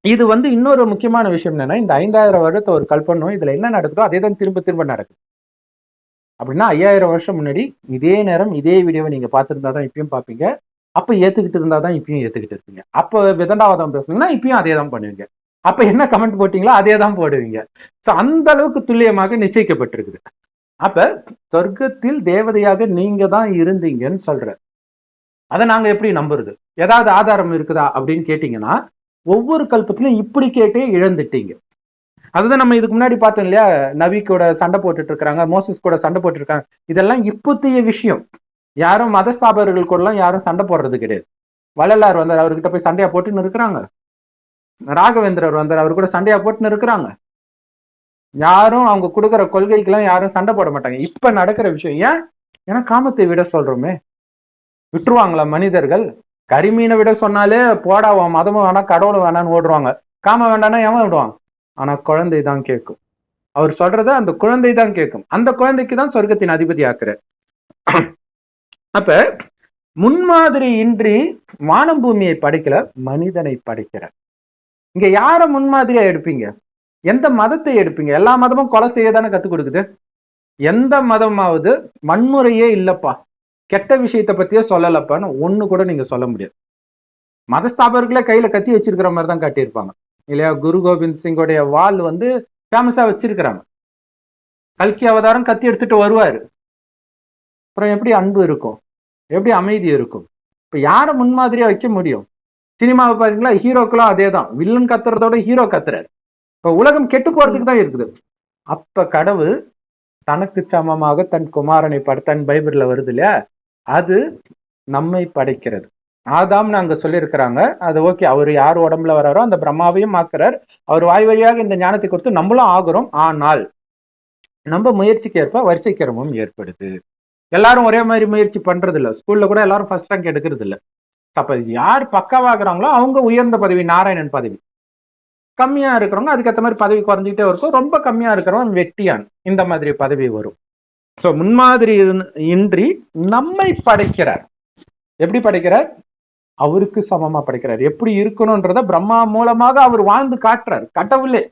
இது இன்னொரு முக்கியமான விஷயம் என்னன்னா, இந்த 5000 வருடத்தை ஒரு கல்பனும் இதுல என்ன நடக்குதோ அதே தான் திரும்ப திரும்ப நடக்குது. அப்படின்னா 5000 வருஷம் முன்னாடி இதே நேரம் இதே வீடியோவை நீங்க பார்த்திருந்தா தான் இப்பயும் பார்ப்பீங்க. அப்ப ஏத்துக்கிட்டு இருந்தாதான் இப்பயும் ஏத்துக்கிட்டு இருப்பீங்க. அப்ப விதண்டாவாதம் பேசுனீங்கன்னா இப்பயும் அதே தான் பண்ணுவீங்க. அப்ப என்ன கமெண்ட் போட்டீங்களோ அதே தான் போடுவீங்க. சோ அந்த அளவுக்கு துல்லியமாக நிச்சயிக்கப்பட்டிருக்குது. அப்ப சொர்க்கத்தில் தேவதையாக நீங்க தான் இருந்தீங்கன்னு சொல்ற. அதை நாங்க எப்படி நம்புறது? ஏதாவது ஆதாரம் இருக்குதா அப்படின்னு கேட்டீங்கன்னா, ஒவ்வொரு கல்பத்திலும் இப்படி கேட்டே இழந்துட்டீங்க. அதுதான் நம்ம இதுக்கு முன்னாடி பார்த்தோம் இல்லையா, நபி கூட சண்டை போட்டுட்டு இருக்காங்க, மோசஸ் கூட சண்டை போட்டு இருக்காங்க. இதெல்லாம் இப்போத்தைய விஷயம். யாரும் மதஸ்தாபகர்கள் கூட எல்லாம் யாரும் சண்டை போடுறது கிடையாது. வள்ளலார் வந்தார், அவர்கிட்ட போய் சண்டையா போட்டுன்னு இருக்கிறாங்க. ராகவேந்திரர் வந்தார், அவர் கூட சண்டையா போட்டுன்னு இருக்கிறாங்க. யாரும் அவங்க கொடுக்குற கொள்கைக்கெல்லாம் யாரும் சண்டை போட மாட்டாங்க. இப்ப நடக்கிற விஷயம் ஏன்? ஏன்னா காமத்தை விட சொல்றோமே. விட்டுருவாங்களா மனிதர்கள்? கரிமீனை விட சொன்னாலே போடா மதமும் வேணாம் கடவுளும் வேணான்னு ஓடுவாங்க. காம வேண்டாம்னா எவன் விடுவான்? ஆனா குழந்தை தான் கேட்கும். அவர் சொல்றத அந்த குழந்தை தான் கேட்கும். அந்த குழந்தைக்கு தான் சொர்க்கத்தின் அதிபதி ஆக்குற. அப்ப முன்மாதிரி இன்றி வானம் பூமியை படைக்கல, மனிதனை படைக்கிற. இங்க யார முன்மாதிரியா எடுப்பீங்க? எந்த மதத்தை எடுப்பீங்க? எல்லா மதமும் கொலை செய்ய தானே கத்துக் கொடுக்குது. எந்த மதமாவது வன்முறையே இல்லப்பா, கெட்ட விஷயத்தை பத்தியே சொல்லலப்பான்னு ஒண்ணு கூட நீங்க சொல்ல முடியாது. மதஸ்தாபர்களே கையில கத்தி வச்சிருக்கிற மாதிரி தான் காட்டியிருப்பாங்க இல்லையா? குரு கோபிந்த் சிங்கோடைய வால் ஃபேமஸா வச்சிருக்கிறாங்க. கல்கி அவதாரம் கத்தி எடுத்துட்டு வருவாரு. அப்புறம் எப்படி அன்பு இருக்கும், எப்படி அமைதி இருக்கும்? இப்ப யார முன்மாதிரியா வைக்க முடியும்? சினிமாவை பாத்தீங்களா, ஹீரோக்கெல்லாம் அதே தான். வில்லன் கத்துறதோட ஹீரோ கத்துறாரு. இப்ப உலகம் கெட்டு போறதுக்கு தான் இருக்குது. அப்ப கடவுள் தனக்கு சமமாக தன் குமாரனை தன் பைபிள்ல வருது இல்லையா, அது நம்மை படைக்கிறது. ஆதாம்னு அங்க சொல்லியிருக்கிறாங்க. அது ஓகே, அவர் யார் உடம்புல வர்றாரோ அந்த பிரம்மாவையும் ஆக்குறார். அவர் வாய் வழியாக இந்த ஞானத்தை கொடுத்து நம்மளும் ஆகுறோம். ஆனால் நம்ம முயற்சிக்கு ஏற்ப வரிசைக்கிரமும் ஏற்படுது. எல்லாரும் ஒரே மாதிரி முயற்சி பண்றது இல்ல. ஸ்கூல்ல கூட எல்லாரும் ஃபர்ஸ்ட் ரேங்க் எடுக்கிறது இல்ல. அப்ப யார் பக்காவாக்குறாங்களோ அவங்க உயர்ந்த பதவி, நாராயணன் பதவி. கம்மியா இருக்கிறவங்க அதுக்கேற்ற மாதிரி பதவி குறைஞ்சிக்கிட்டே இருக்கும். ரொம்ப கம்மியா இருக்கிறவங்க வெட்டியான், இந்த மாதிரி பதவி வரும். சோ முன்மாதிரி இன்றி நம்மை படைக்கிறார். எப்படி படைக்கிறார்? அவருக்கு சமமா படைக்கிறார். எப்படி இருக்கணும்ன்றத பிரம்மா மூலமாக அவர் வாழ்ந்து காட்டுறார். கடவுளே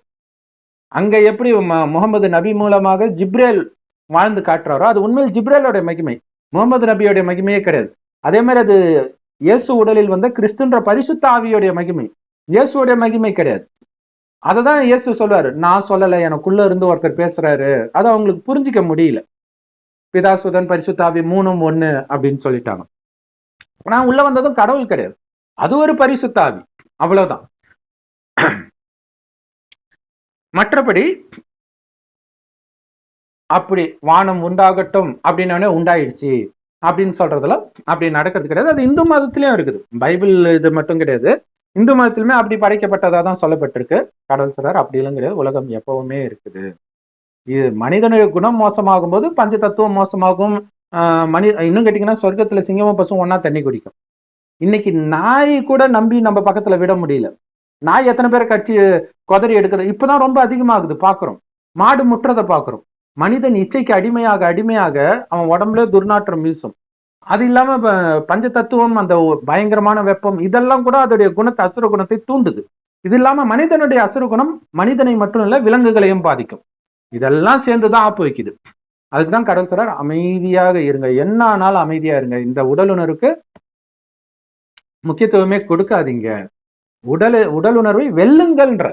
அங்க எப்படி முகமது நபி மூலமாக ஜிப்ரேல் வாழ்ந்து காட்டுறாரோ, அது உண்மையில் ஜிப்ரேலோட மகிமை, முகமது நபியோடைய மகிமையே கிடையாது. அதே மாதிரி அது இயேசு உடலில் வந்த கிறிஸ்துன்ற பரிசுத்த ஆவியோடைய மகிமை, இயேசுடைய மகிமை கிடையாது. அததான் இயேசு சொல்றாரு, நான் சொல்லல, எனக்குள்ள இருந்து ஒருத்தர் பேசுறாரு. அதை அவங்களுக்கு புரிஞ்சிக்க முடியல. பிதாசுதன் பரிசுத்தாவி மூணும் ஒண்ணு அப்படின்னு சொல்லிட்டாங்க. நான் உள்ள வந்ததும் கடவுள் கிடையாது, அது ஒரு பரிசுத்தாவி, அவ்வளவுதான். மற்றபடி அப்படி வானம் உண்டாகட்டும் அப்படின்னே உண்டாயிடுச்சு அப்படின்னு சொல்றதுல அப்படி நடக்கிறது கிடையாது. அது இந்து மதத்திலயும் இருக்குது. பைபிள் இது மட்டும் கிடையாது, இந்து மதத்திலுமே அப்படி படைக்கப்பட்டதா தான் சொல்லப்பட்டிருக்கு. கடவுள் சொல்றார் அப்படி எல்லாம் கிடையாது, உலகம் எப்பவுமே இருக்குது. இது மனிதனுடைய குணம் மோசமாகும் போது பஞ்ச தத்துவம் மோசமாகும். இன்னும் கேட்டீங்கன்னா சொர்க்கத்துல சிங்கமும் பசும் ஒன்னா தண்ணி குடிக்கும். இன்னைக்கு நாய் கூட நம்பி நம்ம பக்கத்துல விட முடியல. நாய் எத்தனை பேரை கட்சி கொதறி எடுக்கிறது இப்பதான் ரொம்ப அதிகமாகுது, பாக்குறோம். மாடு முற்றதை பாக்குறோம். மனிதன் இச்சைக்கு அடிமையாக அடிமையாக அவன் உடம்புல துர்நாற்றம் வீசும். அது இல்லாம பஞ்ச தத்துவம், அந்த பயங்கரமான வெப்பம், இதெல்லாம் கூட அதோடைய குணத்தை, அசுர குணத்தை தூண்டுது. இது இல்லாம மனிதனுடைய அசுர குணம் மனிதனை மட்டும் இல்ல விலங்குகளையும் பாதிக்கும். இதெல்லாம் சேர்ந்துதான் ஆப்பு வைக்குது. அதுக்குதான் கடவுள் சொல்றார் அமைதியாக இருங்க, என்ன ஆனாலும் அமைதியா இருங்க. இந்த உடலுணர்வுக்கு முக்கியத்துவமே கொடுக்காதீங்க. உடல் உணர்வை வெல்லுங்கள்ன்ற,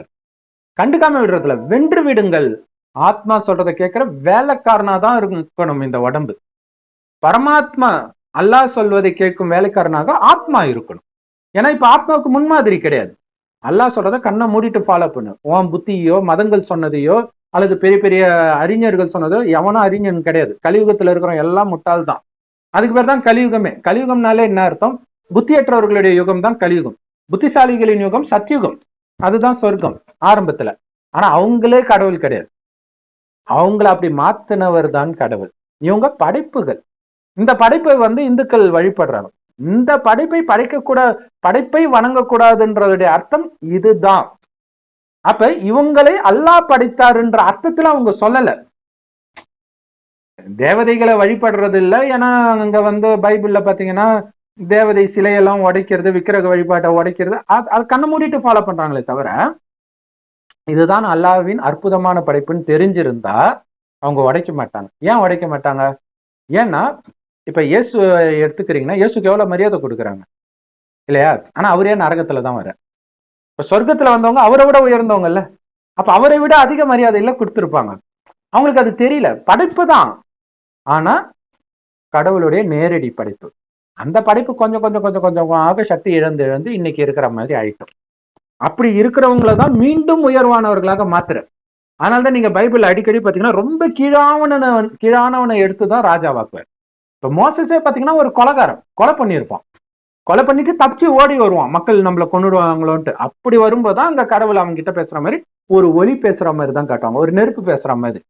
கண்டுக்காம விடுறதுல வென்று விடுங்கள். ஆத்மா சொல்றதை கேட்கிற வேலைக்காரனா தான் இருக்கணும் இந்த உடம்பு. பரமாத்மா அல்லாஹ் சொல்வதை கேட்கும் வேலைக்காரனாக ஆத்மா இருக்கணும். ஏன்னா இப்ப ஆத்மாவுக்கு முன்மாதிரி கிடையாது. அல்லாஹ் சொல்றத கண்ணை மூடிட்டு ஃபாலோ பண்ணு. உன் புத்தியோ மதங்கள் சொன்னதையோ அல்லது பெரிய பெரிய அறிஞர்கள் சொன்னதோ எவனும் அறிஞன் கிடையாது. கலியுகத்துல இருக்கிற எல்லாம் முட்டாள் தான். அதுக்கு பேர் தான் கலியுகமே. கலியுகம்னாலே என்ன அர்த்தம்? புத்தியற்றவர்களுடைய யுகம் தான் கலியுகம். புத்திசாலிகளின் யுகம் சத்யுகம். அதுதான் சொர்க்கம் ஆரம்பத்துல. ஆனா அவங்களே கடவுள் கிடையாது. அவங்கள அப்படி மாத்தினவர் தான் கடவுள். இவங்க படைப்புகள். இந்த படைப்பை இந்துக்கள் வழிபடுறாங்க. இந்த படைப்பை படைப்பை வணங்கக்கூடாதுன்றதுடைய அர்த்தம் இதுதான். அப்ப இவங்களை அல்லாஹ் படைத்தாருன்ற அர்த்தத்துல அவங்க சொல்லல. தேவதைகளை வழிபடுறது இல்லை. ஏன்னா அங்க பைபிள்ல பாத்தீங்கன்னா தேவதை சிலையெல்லாம் உடைக்கிறது, விக்கிரக வழிபாட்டை உடைக்கிறது, அது கண்ணை மூடிட்டு ஃபாலோ பண்றாங்களே தவிர இதுதான் அல்லாஹ்வின் அற்புதமான படைப்புன்னு தெரிஞ்சிருந்தா அவங்க உடைக்க மாட்டாங்க. ஏன் உடைக்க மாட்டாங்க? ஏன்னா இப்ப இயேசு எடுத்துக்கிறீங்கன்னா இயேசுக்கு எவ்வளவு மரியாதை கொடுக்குறாங்க இல்லையா? ஆனா அவரே நரகத்துல தான் வர. இப்ப சொர்க்கத்துல வந்தவங்க அவரை விட உயர்ந்தவங்கல்ல. அப்ப அவரை விட அதிக மரியாதையில கொடுத்துருப்பாங்க. அவங்களுக்கு அது தெரியல. படைப்பு தான், ஆனா கடவுளுடைய நேரடி படைப்பு. அந்த படைப்பு கொஞ்சம் கொஞ்சம் கொஞ்சம் கொஞ்சமாக சக்தி இழந்து இன்னைக்கு இருக்கிற மாதிரி ஆயிட்டோம். அப்படி இருக்கிறவங்கள தான் மீண்டும் உயர்வானவர்களாக மாத்துற. அதனால்தான் நீங்க பைபிள் அடிக்கடி பாத்தீங்கன்னா ரொம்ப கீழானவனை எடுத்துதான் ராஜாவாக்குவார். இப்ப மோசஸே பாத்தீங்கன்னா ஒரு கொலைகாரன், கொலை பண்ணியிருப்பான். கொலை பண்ணிட்டு தப்பிச்சு ஓடி வருவான், மக்கள் நம்மளை கொண்டுடுவாங்களோன்ட்டு. அப்படி வரும்போதுதான் அங்க கடவுள் அவங்க கிட்ட பேசுற மாதிரி ஒரு ஒலி பேசுற மாதிரி தான் காட்டுவாங்க, ஒரு நெருப்பு பேசுற மாதிரி.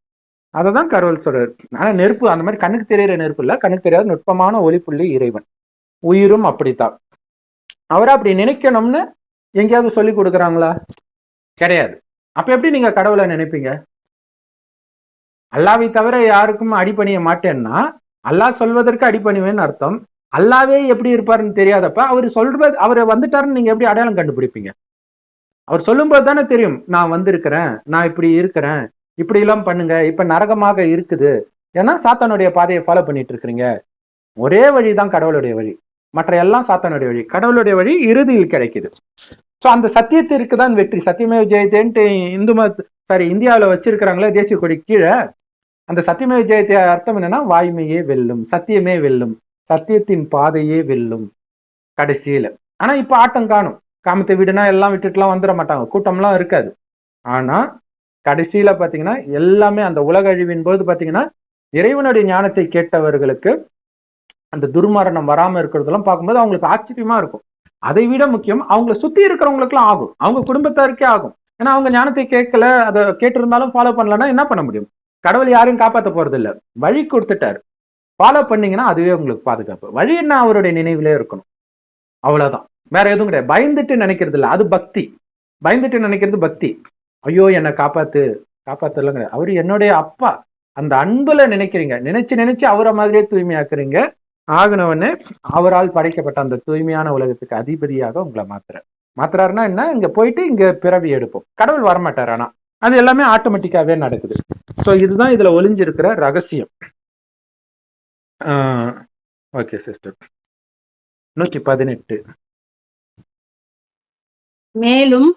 அததான் கடவுள் சொல்றாரு. ஆனா நெருப்பு அந்த மாதிரி கண்ணுக்கு தெரியிற நெருப்பு இல்ல, கண்ணுக்கு தெரியாத நுட்பமான ஒலி புள்ளி இறைவன். உயிரும் அப்படித்தான். அவரை அப்படி நினைக்கணும்னு எங்கேயாவது சொல்லி கொடுக்குறாங்களா? கிடையாது. அப்ப எப்படி நீங்க கடவுளை நினைப்பீங்க? அல்லாவை தவிர யாருக்கும் அடிபணிய மாட்டேன்னா அல்லாஹ் சொல்வதற்கு அடிபணிவேன்னு அர்த்தம். அல்லாவே எப்படி இருப்பாருன்னு தெரியாதப்ப அவர் வந்துட்டாருன்னு நீங்க எப்படி அடையாளம் கண்டுபிடிப்பீங்க? அவர் சொல்லும்போது தானே தெரியும், நான் வந்திருக்கிறேன், நான் இப்படி இருக்கிறேன், இப்படி எல்லாம் பண்ணுங்க, இப்ப நரகமாக இருக்குது. ஏன்னா சாத்தானுடைய பாதையை ஃபாலோ பண்ணிட்டு இருக்கிறீங்க. ஒரே வழிதான் கடவுளுடைய வழி, மற்ற எல்லாம் சாத்தானுடைய வழி. கடவுளுடைய வழி இறுதியில் கிடைக்குது. சோ அந்த சத்தியத்திற்கு தான் வெற்றி. சத்தியமே ஜெயத்தேன்ட்டு இந்தியாவில வச்சிருக்கிறாங்களே தேசிய கொடி கீழே. அந்த சத்தியமே ஜெயத்தை அர்த்தம் என்னன்னா வாய்மையே வெல்லும், சத்தியமே வெல்லும், சத்தியத்தின் பாதையே வெல்லும் கடைசியில. ஆனா இப்ப ஆட்டம் காணும். காமத்தை விடுனா எல்லாம் விட்டுட்டுலாம் வந்துட மாட்டாங்க, கூட்டம்லாம் இருக்காது. ஆனா கடைசியில பாத்தீங்கன்னா எல்லாமே அந்த உலக அழிவின் போது பாத்தீங்கன்னா இறைவனுடைய ஞானத்தை கேட்டவர்களுக்கு அந்த துர்மரணம் வராம இருக்கிறதெல்லாம் பார்க்கும்போது அவங்களுக்கு ஆச்சரியமா இருக்கும். அதை விட முக்கியம் அவங்களை சுத்தி இருக்கிறவங்களுக்கு எல்லாம் ஆகும், அவங்க குடும்பத்தாருக்கே ஆகும். ஏன்னா அவங்க ஞானத்தை கேட்கல, அதை கேட்டிருந்தாலும் ஃபாலோ பண்ணலன்னா என்ன பண்ண முடியும்? கடவுள் யாரையும் காப்பாற்ற போறது இல்லை, வழி கொடுத்துட்டாரு. ஃபாலோ பண்ணீங்கன்னா அதுவே உங்களுக்கு பாதுகாப்பு. வழி என்ன? அவருடைய நினைவிலே இருக்கணும், அவ்வளவுதான், வேற எதுவும் கிடையாது. பயந்துட்டு நினைக்கிறது இல்லை, அது பக்தி. பயந்துட்டு நினைக்கிறது பக்தி. ஐயோ என்னை காப்பாத்தல கிடையாது. அவரு என்னுடைய அப்பா, அந்த அன்புல நினைக்கிறீங்க, நினைச்சு அவரை மாதிரியே தூய்மையாக்குறீங்க. ஆகுனவனே அவரால் படைக்கப்பட்ட அந்த தூய்மையான உலகத்துக்கு அதிபதியாக உங்களை மாத்துறாருன்னா என்ன? இங்க போயிட்டு இங்க பிறவி எடுப்போம். கடவுள் வரமாட்டார், ஆனா அது எல்லாமே ஆட்டோமேட்டிக்காவே நடக்குது. ஸோ இதுதான் இதுல ஒளிஞ்சிருக்கிற ரகசியம். Okay sister. 118. மேலும்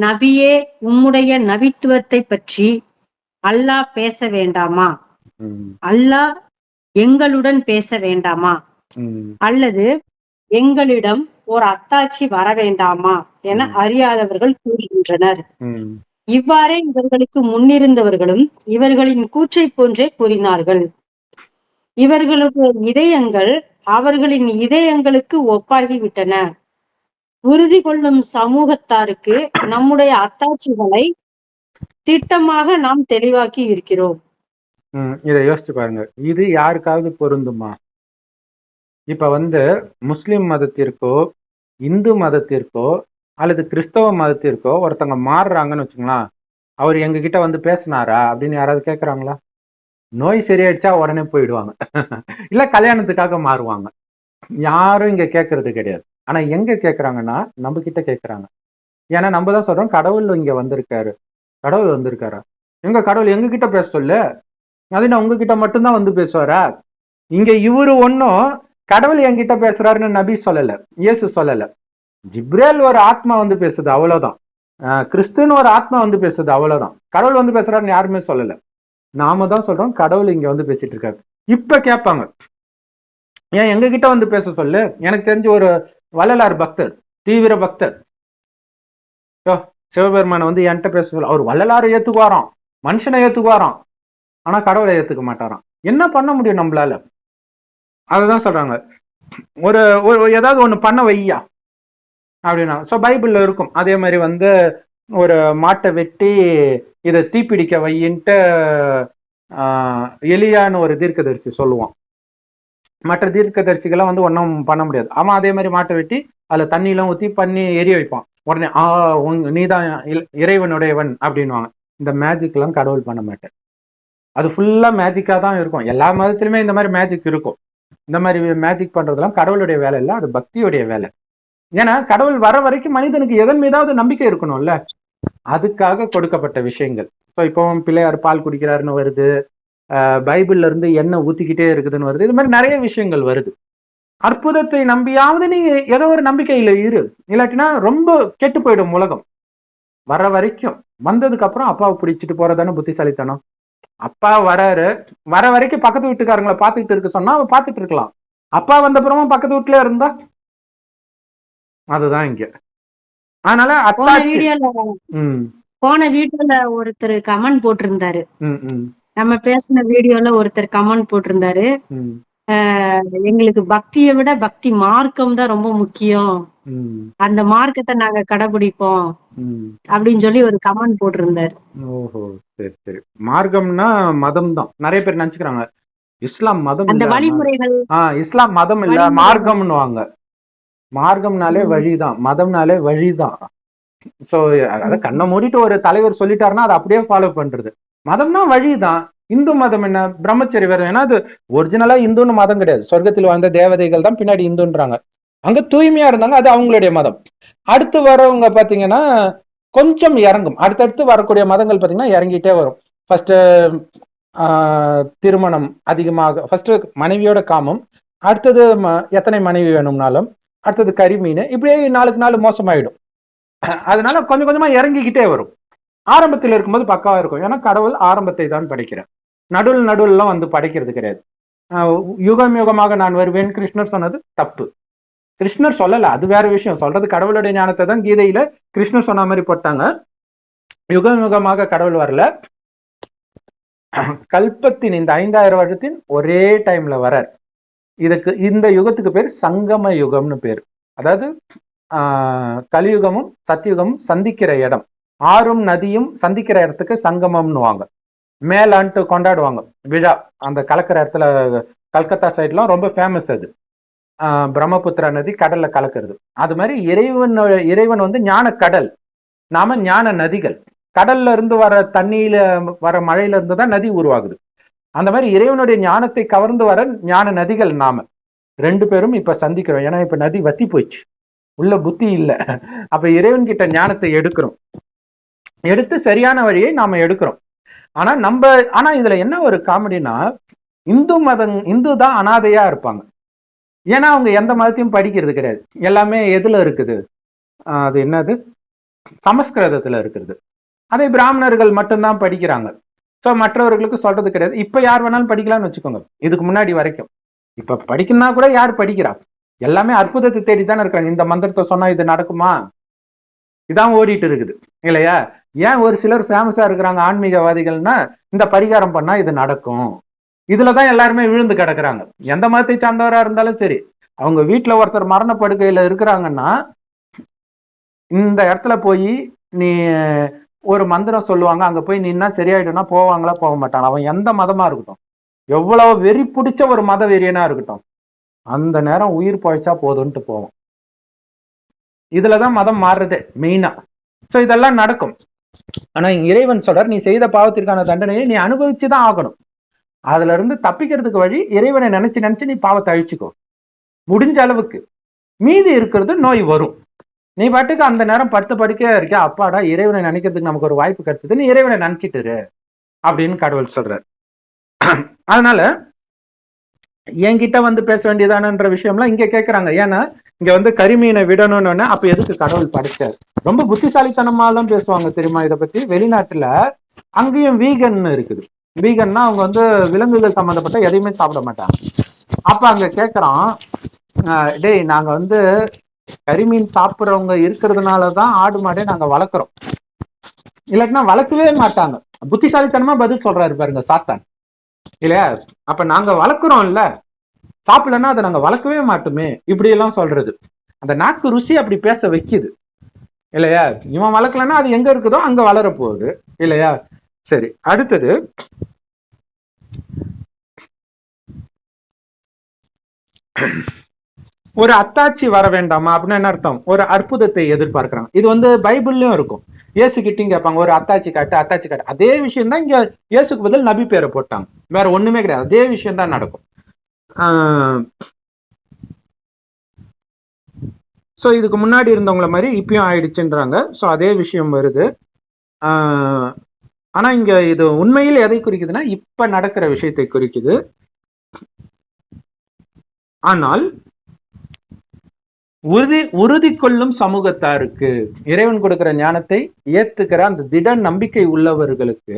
நபியே, உம்முடைய நபித்துவத்தை பற்றி அல்லாஹ் பேச வேண்டாமா? அல்லாஹ் எங்களுடன் பேச வேண்டாமா? அல்லது எங்களிடம் ஒரு அத்தாட்சி வர வேண்டாமா என அறியாதவர்கள் கூறுகின்றனர். இவ்வாறே இவர்களுக்கு முன்னிருந்தவர்களும் இவர்களின் கூற்றை போன்றே கூறினார்கள். இவர்களுடைய இதயங்கள் அவர்களின் இதயங்களுக்கு ஒப்பாகிவிட்டன. உறுதி கொள்ளும் சமூகத்தாருக்கு நம்முடைய அத்தாட்சிகளை திட்டமாக நாம் தெளிவாக்கி இருக்கிறோம். இதை யோசிச்சு பாருங்க, இது யாருக்காவது பொருந்துமா? இப்ப முஸ்லிம் மதத்திற்கோ இந்து மதத்திற்கோ அல்லது கிறிஸ்தவ மதத்திற்கோ ஒருத்தவங்க மாறுறாங்கன்னு வச்சுங்களேன், அவர் எங்க கிட்ட பேசினாரா அப்படின்னு யாராவது கேட்கறாங்களா? நோய் சரியாயிடுச்சா உடனே போயிடுவாங்க, இல்ல கல்யாணத்துக்காக மாறுவாங்க. யாரும் இங்க கேட்கறது கிடையாது. ஆனா எங்க கேட்கறாங்கன்னா நம்ம கிட்ட கேட்கறாங்க. ஏன்னா நம்ம தான் சொல்றோம் கடவுள் இங்க வந்திருக்காரு. கடவுள் வந்திருக்காரா? எங்க கடவுள் எங்க கிட்ட பேச சொல்லு, அது நான் உங்ககிட்ட மட்டும்தான் பேசுவாரா? இங்க இவரு ஒன்னும் கடவுள் என்கிட்ட பேசுறாருன்னு நபி சொல்லல, இயேசு சொல்லல. ஜிப்ரேல் ஒரு ஆத்மா பேசுது, அவ்வளவுதான். கிறிஸ்துன்னு ஒரு ஆத்மா பேசுது, அவ்வளவுதான். கடவுள் பேசுறாருன்னு யாருமே சொல்லல. நாம தான் சொல்றோம் கடவுள் இங்க வந்து பேசிட்டு இருக்காரு. இப்ப கேட்பாங்க, ஏன் எங்க கிட்ட வந்து பேச சொல்லு? எனக்கு தெரிஞ்ச ஒரு வள்ளலார் பக்தர், தீவிர பக்தர், யோ, சிவபெருமான வந்து என்கிட்ட பேச சொல்லு. அவர் வள்ளலாரை ஏத்துக்குவாராம், மனுஷனை ஏத்துக்குவாராம், ஆனா கடவுளை ஏத்துக்க மாட்டாராம். என்ன பண்ண முடியும் நம்மளால? அதுதான் சொல்றாங்க, ஒரு ஏதாவது ஒண்ணு பண்ண வையா அப்படின்னா. ஸோ பைபிள்ல இருக்கும். அதே மாதிரி வந்து ஒரு மாட்டை வெட்டி இதை தீப்பிடிக்க வையின்ட்டு எலியான்னு ஒரு தீர்க்கதரிசி சொல்லுவான். மற்ற தீர்க்கதரிசிகள்லாம் வந்து ஒன்றும் பண்ண முடியாது. அவன் அதே மாதிரி மாட்டை வெட்டி அதில் தண்ணியெல்லாம் ஊற்றி பண்ணி எரிய வைப்பான். உடனே நீதான் இறைவனுடையவன் அப்படின்வாங்க. இந்த மேஜிக்லாம் கடவுள் பண்ண மாட்டேன். அது ஃபுல்லா மேஜிக்கா தான் இருக்கும். எல்லா மதத்திலுமே இந்த மாதிரி மேஜிக் இருக்கும். இந்த மாதிரி மேஜிக் பண்றதெல்லாம் கடவுளுடைய வேலை இல்லை, அது பக்தியுடைய வேலை. ஏன்னா கடவுள் வர வரைக்கும் மனிதனுக்கு எதன் மீதாவது நம்பிக்கை இருக்கணும்ல, அதுக்காக கொடுக்கப்பட்ட விஷயங்கள். ஸோ இப்போ பிள்ளையார் பால் குடிக்கிறாருன்னு வருது, பைபிள்ல இருந்து எண்ணெய் ஊத்திக்கிட்டே இருக்குதுன்னு வருது. இது மாதிரி நிறைய விஷயங்கள் வருது. அற்புதத்தை நம்பியாவது நீ ஏதோ ஒரு நம்பிக்கையில இரு, இல்லாட்டினா ரொம்ப கெட்டு போயிடும் உலகம். வர வரைக்கும், வந்ததுக்கு அப்புறம் அப்பாவை பிடிச்சிட்டு போறதானே புத்திசாலித்தனம். அப்பா வராரு, வர வரைக்கும் பக்கத்து வீட்டுக்காரங்களை பார்த்துக்கிட்டு இருக்க சொன்னா அவன் பார்த்துட்டு இருக்கலாம். அப்பா வந்த அப்புறமா பக்கத்து வீட்டுல இருந்தா அதுதான் இங்க. அதனால போன வீடியோல ஒருத்தர் கமெண்ட் போட்டிருந்தாரு, நம்ம பேசின வீடியோல ஒருத்தர் கமெண்ட் போட்டிருந்தாரு, எங்களுக்கு பக்தியை விட பக்தி மார்க்கம் தான் ரொம்ப முக்கியம், அந்த மார்க்கத்தை நாங்க கடைபிடிப்போம் அப்படின்னு சொல்லி ஒரு கமெண்ட் போட்டிருந்தாரு. ஓஹோ, சரி சரி. மார்க்கம்னா மதம் தான். நிறைய பேர் நினைச்சுக்கிறாங்க இஸ்லாம் மதம், அந்த வழிமுறைகள். இஸ்லாம் மதம் இல்ல, மார்க்கம்னுவாங்க. மார்க்கம்னாலே வழிதான், மதம்னாலே வழிதான். சோ அத கண்ணை மூடிட்டு ஒரு தலைவர் சொல்லிட்டாருன்னா அதை அப்படியே ஃபாலோ பண்றது. மதம்னா வழிதான். இந்து மதம் என்ன, பிரம்மச்சரி வேற. ஏன்னா அது ஒரிஜினலா இந்துன்னு மதம் கிடையாது. சொர்க்கத்தில் வாழ்ந்த தேவதைகள் தான் பின்னாடி இந்துன்றாங்க. அங்க தூய்மையா இருந்தாங்க, அது அவங்களுடைய மதம். அடுத்து வரவங்க பாத்தீங்கன்னா கொஞ்சம் இறங்கும். அடுத்தடுத்து வரக்கூடிய மதங்கள் பாத்தீங்கன்னா இறங்கிட்டே வரும். ஃபர்ஸ்ட் திருமணம் அதிகமாக, ஃபர்ஸ்ட் மனைவியோட காமம், அடுத்தது எத்தனை மனைவி வேணும்னாலும், அடுத்தது கரிமீன், இப்படியே நாளுக்கு நாள் மோசமாயிடும். அதனால கொஞ்சம் கொஞ்சமா இறங்கிக்கிட்டே வரும். ஆரம்பத்தில் இருக்கும்போது பக்காவா இருக்கும். ஏன்னா கடவுள் ஆரம்பத்தை தான் படைக்கிறார், நடுவுலாம் வந்து படைக்கிறது கிடையாது. யுகம் யுகமாக நான் வருவேன் கிருஷ்ணர் சொன்னது தப்பு. கிருஷ்ணர் சொல்லல, அது வேற விஷயம். சொல்றது கடவுளுடைய ஞானத்தை தான் கீதையில கிருஷ்ணர் சொன்ன மாதிரி போட்டாங்க. யுகம் யுகமாக கடவுள் வரல, கல்பத்தின் இந்த 5000 வருடத்தின் ஒரே டைம்ல வரார். இதுக்கு இந்த யுகத்துக்கு பேர் சங்கம யுகம்னு பேர். அதாவது கலியுகமும் சத்தியுகமும் சந்திக்கிற இடம், ஆறும் நதியும் சந்திக்கிற இடத்துக்கு சங்கமம்னுவாங்க. மேலான்ட்டு கொண்டாடுவாங்க விழா. அந்த கலக்கிற இடத்துல கல்கத்தா சைட்லாம் ரொம்ப ஃபேமஸ் அது. பிரம்மபுத்திரா நதி கடல்ல கலக்கிறது. அது மாதிரி இறைவன் வந்து ஞான கடல், நாம ஞான நதிகள். கடல்ல இருந்து வர தண்ணியில வர மழையில இருந்து தான் நதி உருவாகுது. அந்த மாதிரி இறைவனுடைய ஞானத்தை கவர்ந்து வர ஞான நதிகள் நாம ரெண்டு பேரும் இப்ப சந்திக்கிறோம். ஏன்னா இப்ப நதி வத்தி போயிடுச்சு, உள்ள புத்தி இல்லை. அப்ப இறைவன் கிட்ட ஞானத்தை எடுக்கிறோம், எடுத்து சரியான வழியை நாம எடுக்கிறோம். ஆனா இதுல என்ன ஒரு காமெடினா, இந்து தான் அனாதையா இருப்பாங்க. ஏன்னா அவங்க எந்த மதத்தையும் படிக்கிறது கிடையாது. எல்லாமே எதுல இருக்குது, அது என்னது, சமஸ்கிருதத்துல இருக்கிறது. அதை பிராமணர்கள் மட்டும்தான் படிக்கிறாங்க. ஸோ மற்றவர்களுக்கு சொல்றது கிடையாது. இப்ப யார் வேணாலும் படிக்கலாம்னு வச்சுக்கோங்க. இதுக்கு முன்னாடி வரைக்கும் இப்ப படிக்கணும்னா கூட யார் படிக்கிறா? எல்லாமே அற்புதத்தை தேடி தானே இருக்காங்க. இந்த மந்திரத்தை சொன்னா இது நடக்குமா, இதான் ஓடிட்டு இருக்குது இல்லையா? ஏன் ஒரு சிலர் ஃபேமஸா இருக்கிறாங்க ஆன்மீகவாதிகள்னா, இந்த பரிகாரம் பண்ணா இது நடக்கும், இதுலதான் எல்லாருமே விழுந்து கிடக்குறாங்க. எந்த மதத்தை சார்ந்தவரா இருந்தாலும் சரி, அவங்க வீட்டுல ஒருத்தர் மரணப்படுக்கையில இருக்கிறாங்கன்னா, இந்த இடத்துல போய் நீ ஒரு மந்திரம் சொல்லுவாங்க, அங்க போய் நின்னா சரியாயிடும்னா போவாங்களா? போக மாட்டாங்க. அவன் எந்த மதமா இருக்கட்டும், எவ்வளவு வெறி பிடிச்ச ஒரு மத வெறியனா இருக்கட்டும், அந்த நேரம் உயிர் பழைச்சா போதும்ட்டு போவோம். இதுலதான் மதம் மாறுறதே மெயினா. சோ இதெல்லாம் நடக்கும். ஆனா இறைவன் சொல்றார், நீ செய்த பாவத்திற்கான தண்டனையை நீ அனுபவிச்சுதான் ஆகணும். அதுல இருந்து தப்பிக்கிறதுக்கு வழி, இறைவனை நினைச்சு நீ பாவத்தை அழிச்சுக்கோ முடிஞ்ச அளவுக்கு. மீதி இருக்கிறது நோய் வரும். நீ பாட்டுக்கு அந்த நேரம் படுக்கையா இருக்க, அப்பாடா இறைவனை நினைக்கிறதுக்கு நமக்கு ஒரு வாய்ப்பு கிடைச்சது, நீ இறைவனை நினைச்சிட்டு அப்படின்னு கடவுள் சொல்றாரு. அதனால என்கிட்ட வந்து பேச வேண்டியதானன்ற விஷயம்லாம் இங்க கேட்கறாங்க. ஏன்னா இங்க வந்து கரிமீனை விடணும்னு, அப்ப எதுக்கு கடவுள் படைச்சார்? ரொம்ப புத்திசாலித்தனமாலாம் பேசுவாங்க தெரியுமா இதை பத்தி. வெளிநாட்டுல அங்கேயும் வீகன் இருக்குது. வீகன்னா அவங்க வந்து விலங்குகள் சம்மந்தப்பட்ட எதையுமே சாப்பிட மாட்டாங்க. அப்ப அங்க கேக்குறான், டேய் நாங்க வந்து கரிமீன் சாப்பிட்றவங்க இருக்கிறதுனாலதான் ஆடு மாடே நாங்க வளர்க்குறோம், இல்லாட்டினா வளர்க்கவே மாட்டாங்க. புத்திசாலித்தனமா பதில் சொல்றாரு பாருங்க சாத்தான், இல்லையா? அப்ப நாங்க வளர்க்குறோம்ல, சாப்பிடலன்னா அதை நாங்க வளர்க்கவே மாட்டோமே, இப்படி எல்லாம் சொல்றது. அந்த நாக்கு ருசி அப்படி பேச வைக்குது, இல்லையா? இவன் வளர்க்கலன்னா அது எங்க இருக்குதோ அங்க வளர போகுது, இல்லையா? சரி, அடுத்தது ஒரு அத்தாட்சி வர வேண்டாமா அப்படின்னு என்ன அர்த்தம்? ஒரு அற்புதத்தை எதிர்பார்க்கிறாங்க. இது வந்து பைபிள்லயும் இருக்கும். இயேசு கிட்டையும் கேட்பாங்க, ஒரு அத்தாட்சி காட்டு, அத்தாட்சி காட்டு. அதே விஷயம் தான் இங்க இயேசுக்கு பதில் நபி பேரை போட்டாங்க, வேற ஒண்ணுமே கிடையாது. அதே விஷயம் தான் நடக்கும். ஸோ இதுக்கு முன்னாடி இருந்தவங்கள மாதிரி இப்பயும் ஆயிடுச்சுன்றாங்க. ஸோ அதே விஷயம் வருது. ஆனா இங்க இது உண்மையில் எதை குறிக்குதுன்னா இப்ப நடக்கிற விஷயத்தை குறிக்குது. ஆனால் உறுதி கொள்ளும் சமூகத்தாருக்கு, இறைவன் கொடுக்கிற ஞானத்தை ஏத்துக்கிற அந்த திட நம்பிக்கை உள்ளவர்களுக்கு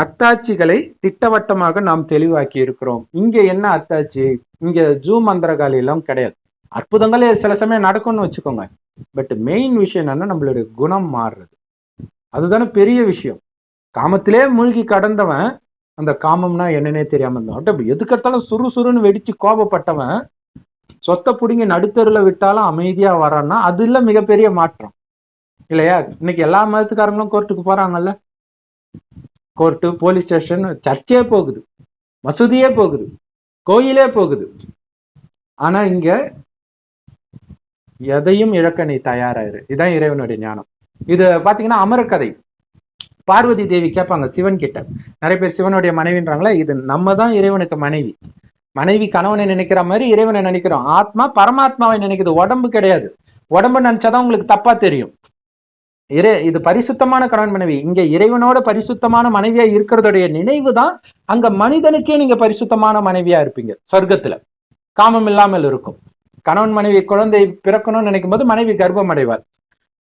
அத்தாட்சிகளை திட்டவட்டமாக நாம் தெளிவாக்கி இருக்கிறோம். இங்க என்ன அத்தாட்சி? இங்க ஜூம் மந்திரகாலி எல்லாம் கிடையாது. அற்புதங்களே சில சமயம் நடக்கும்னு வச்சுக்கோங்க, பட் மெயின் விஷயம் என்னன்னா நம்மளுடைய குணம் மாறுறது. அதுதானே பெரிய விஷயம். காமத்திலே மூழ்கி கடந்தவன் அந்த காமம்னா என்னன்னே தெரியாம இருந்தான். எதுக்கெடுத்தாலும் சுறுசுறுன்னு வெடிச்சு கோபப்பட்டவன் சொத்தை பிடிங்கி நடுத்தருல விட்டாலும் அமைதியா வரான்னா அது இல்ல மிகப்பெரிய மாற்றம், இல்லையா? இன்னைக்கு எல்லா மதத்துக்காரங்களும் கோர்ட்டுக்கு போறாங்கல்ல. கோர்ட்டு, போலீஸ் ஸ்டேஷன், சர்ச்சே போகுது, மசூதியே போகுது, கோயிலே போகுது. ஆனா இங்க எதையும் இழக்க நீ தயாராயிரு. இதுதான் இறைவனுடைய ஞானம். இது பாத்தீங்கன்னா அமரக்கதை. பார்வதி தேவி கேட்பாங்க சிவன் கிட்ட, நிறைய பேர் சிவனுடைய மனைவின்றாங்களா, இது நம்ம தான் இறைவனுக்கு மனைவி. மனைவி கணவனை நினைக்கிற மாதிரி இறைவனை நினைக்கிறோம். ஆத்மா பரமாத்மாவை நினைக்குது, உடம்பு கிடையாது. உடம்பு நினைச்சாதான் உங்களுக்கு தப்பா தெரியும். இது பரிசுத்தமான கணவன் மனைவி. இங்க இறைவனோட பரிசுத்தமான மனைவியா இருக்கிறதுடைய நினைவு தான் அங்க மனிதனுக்கே நீங்க பரிசுத்தமான மனைவியா இருப்பீங்க. சொர்க்கத்துல காமம் இல்லாமல் இருக்கும். கணவன் மனைவி குழந்தை பிறக்கணும்னு நினைக்கும் போது மனைவி கர்ப்பம் அடைவார்.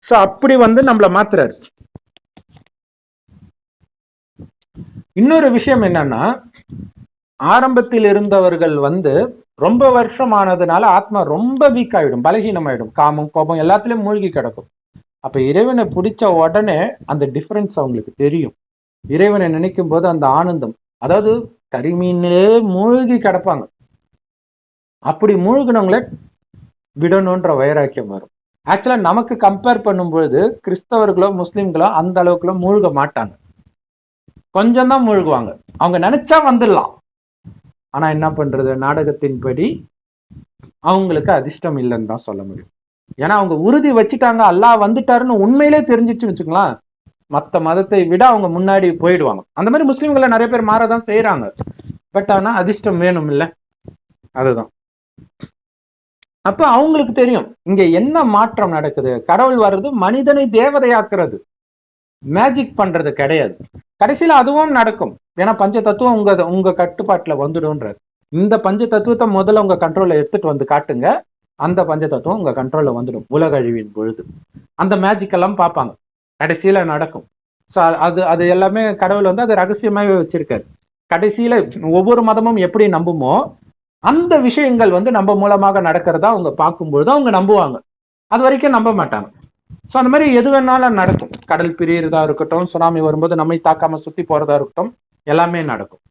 சோ அப்படி வந்து நம்மள மாத்துறாரு. இன்னொரு விஷயம் என்னன்னா, ஆரம்பத்தில் இருந்தவர்கள் வந்து ரொம்ப வருஷம் ஆனதுனால ஆத்மா ரொம்ப வீக் ஆயிடும், பலகீனம் ஆயிடும், காமம் கோபம் எல்லாத்துலயும் மூழ்கி கிடக்கும். அப்ப இறைவனை பிடிச்ச உடனே அந்த டிஃபரன்ஸ் அவங்களுக்கு தெரியும். இறைவனை நினைக்கும் போது அந்த ஆனந்தம், அதாவது கரிமீனிலே மூழ்கி கிடப்பாங்க, அப்படி மூழ்கினவங்கள விடணுன்ற வைராக்கியம் வரும். ஆக்சுவலா நமக்கு கம்பேர் பண்ணும்பொழுது கிறிஸ்தவர்களோ முஸ்லிம்களோ அந்த அளவுக்குள்ள மூழ்க மாட்டாங்க, கொஞ்சம் தான் மூழ்குவாங்க. அவங்க நினைச்சா வந்துடலாம். ஆனா என்ன பண்றது, நாடகத்தின்படி அவங்களுக்கு அதிர்ஷ்டம் இல்லைன்னு தான் சொல்ல முடியும். ஏன்னா அவங்க உறுதி வச்சுட்டாங்க, அல்லாஹ் வந்துட்டாருன்னு உண்மையிலே தெரிஞ்சிச்சுன்னு வச்சுக்கலாம், மற்ற மதத்தை விட அவங்க முன்னாடி போயிடுவாங்க. அந்த மாதிரி முஸ்லிம்களை நிறைய பேர் மாறதான் செய்யறாங்க. பட் ஆனா அதிர்ஷ்டம் வேணும் இல்ல, அதுதான். அப்ப அவங்களுக்கு தெரியும் இங்க என்ன மாற்றம் நடக்குது. கடவுள் வர்றது மனிதனை தேவதையாக்குறது, மேஜிக் பண்றது கிடையாது. கடைசியில அதுவும் நடக்கும். ஏன்னா பஞ்ச தத்துவம் உங்க கட்டுப்பாட்டுல வந்துடும்ன்றது. இந்த பஞ்ச தத்துவத்தை முதல்ல உங்க கண்ட்ரோல்ல எடுத்துட்டு வந்து காட்டுங்க, அந்த பஞ்ச தத்துவம் உங்க கண்ட்ரோல்ல வந்துடும். உலக அழிவின் பொழுது அந்த மேஜிக் எல்லாம் பார்ப்பாங்க, கடைசியில நடக்கும். ஸோ அது எல்லாமே கடவுள் வந்து அதை ரகசியமாகவே வச்சிருக்காரு. கடைசியில ஒவ்வொரு மதமும் எப்படி நம்புமோ அந்த விஷயங்கள் வந்து நம்ம மூலமாக நடக்கிறதா அவங்க பார்க்கும்பொழுது அவங்க நம்புவாங்க, அது வரைக்கும் நம்ப மாட்டாங்க. ஸோ அந்த மாதிரி எது வேணாலும் நடக்கும். கடல் பிரியறதா இருக்கட்டும், சுனாமி வரும்போது நம்மை தாக்காம சுத்தி போறதா இருக்கட்டும், எல்லாமே நடக்கும்.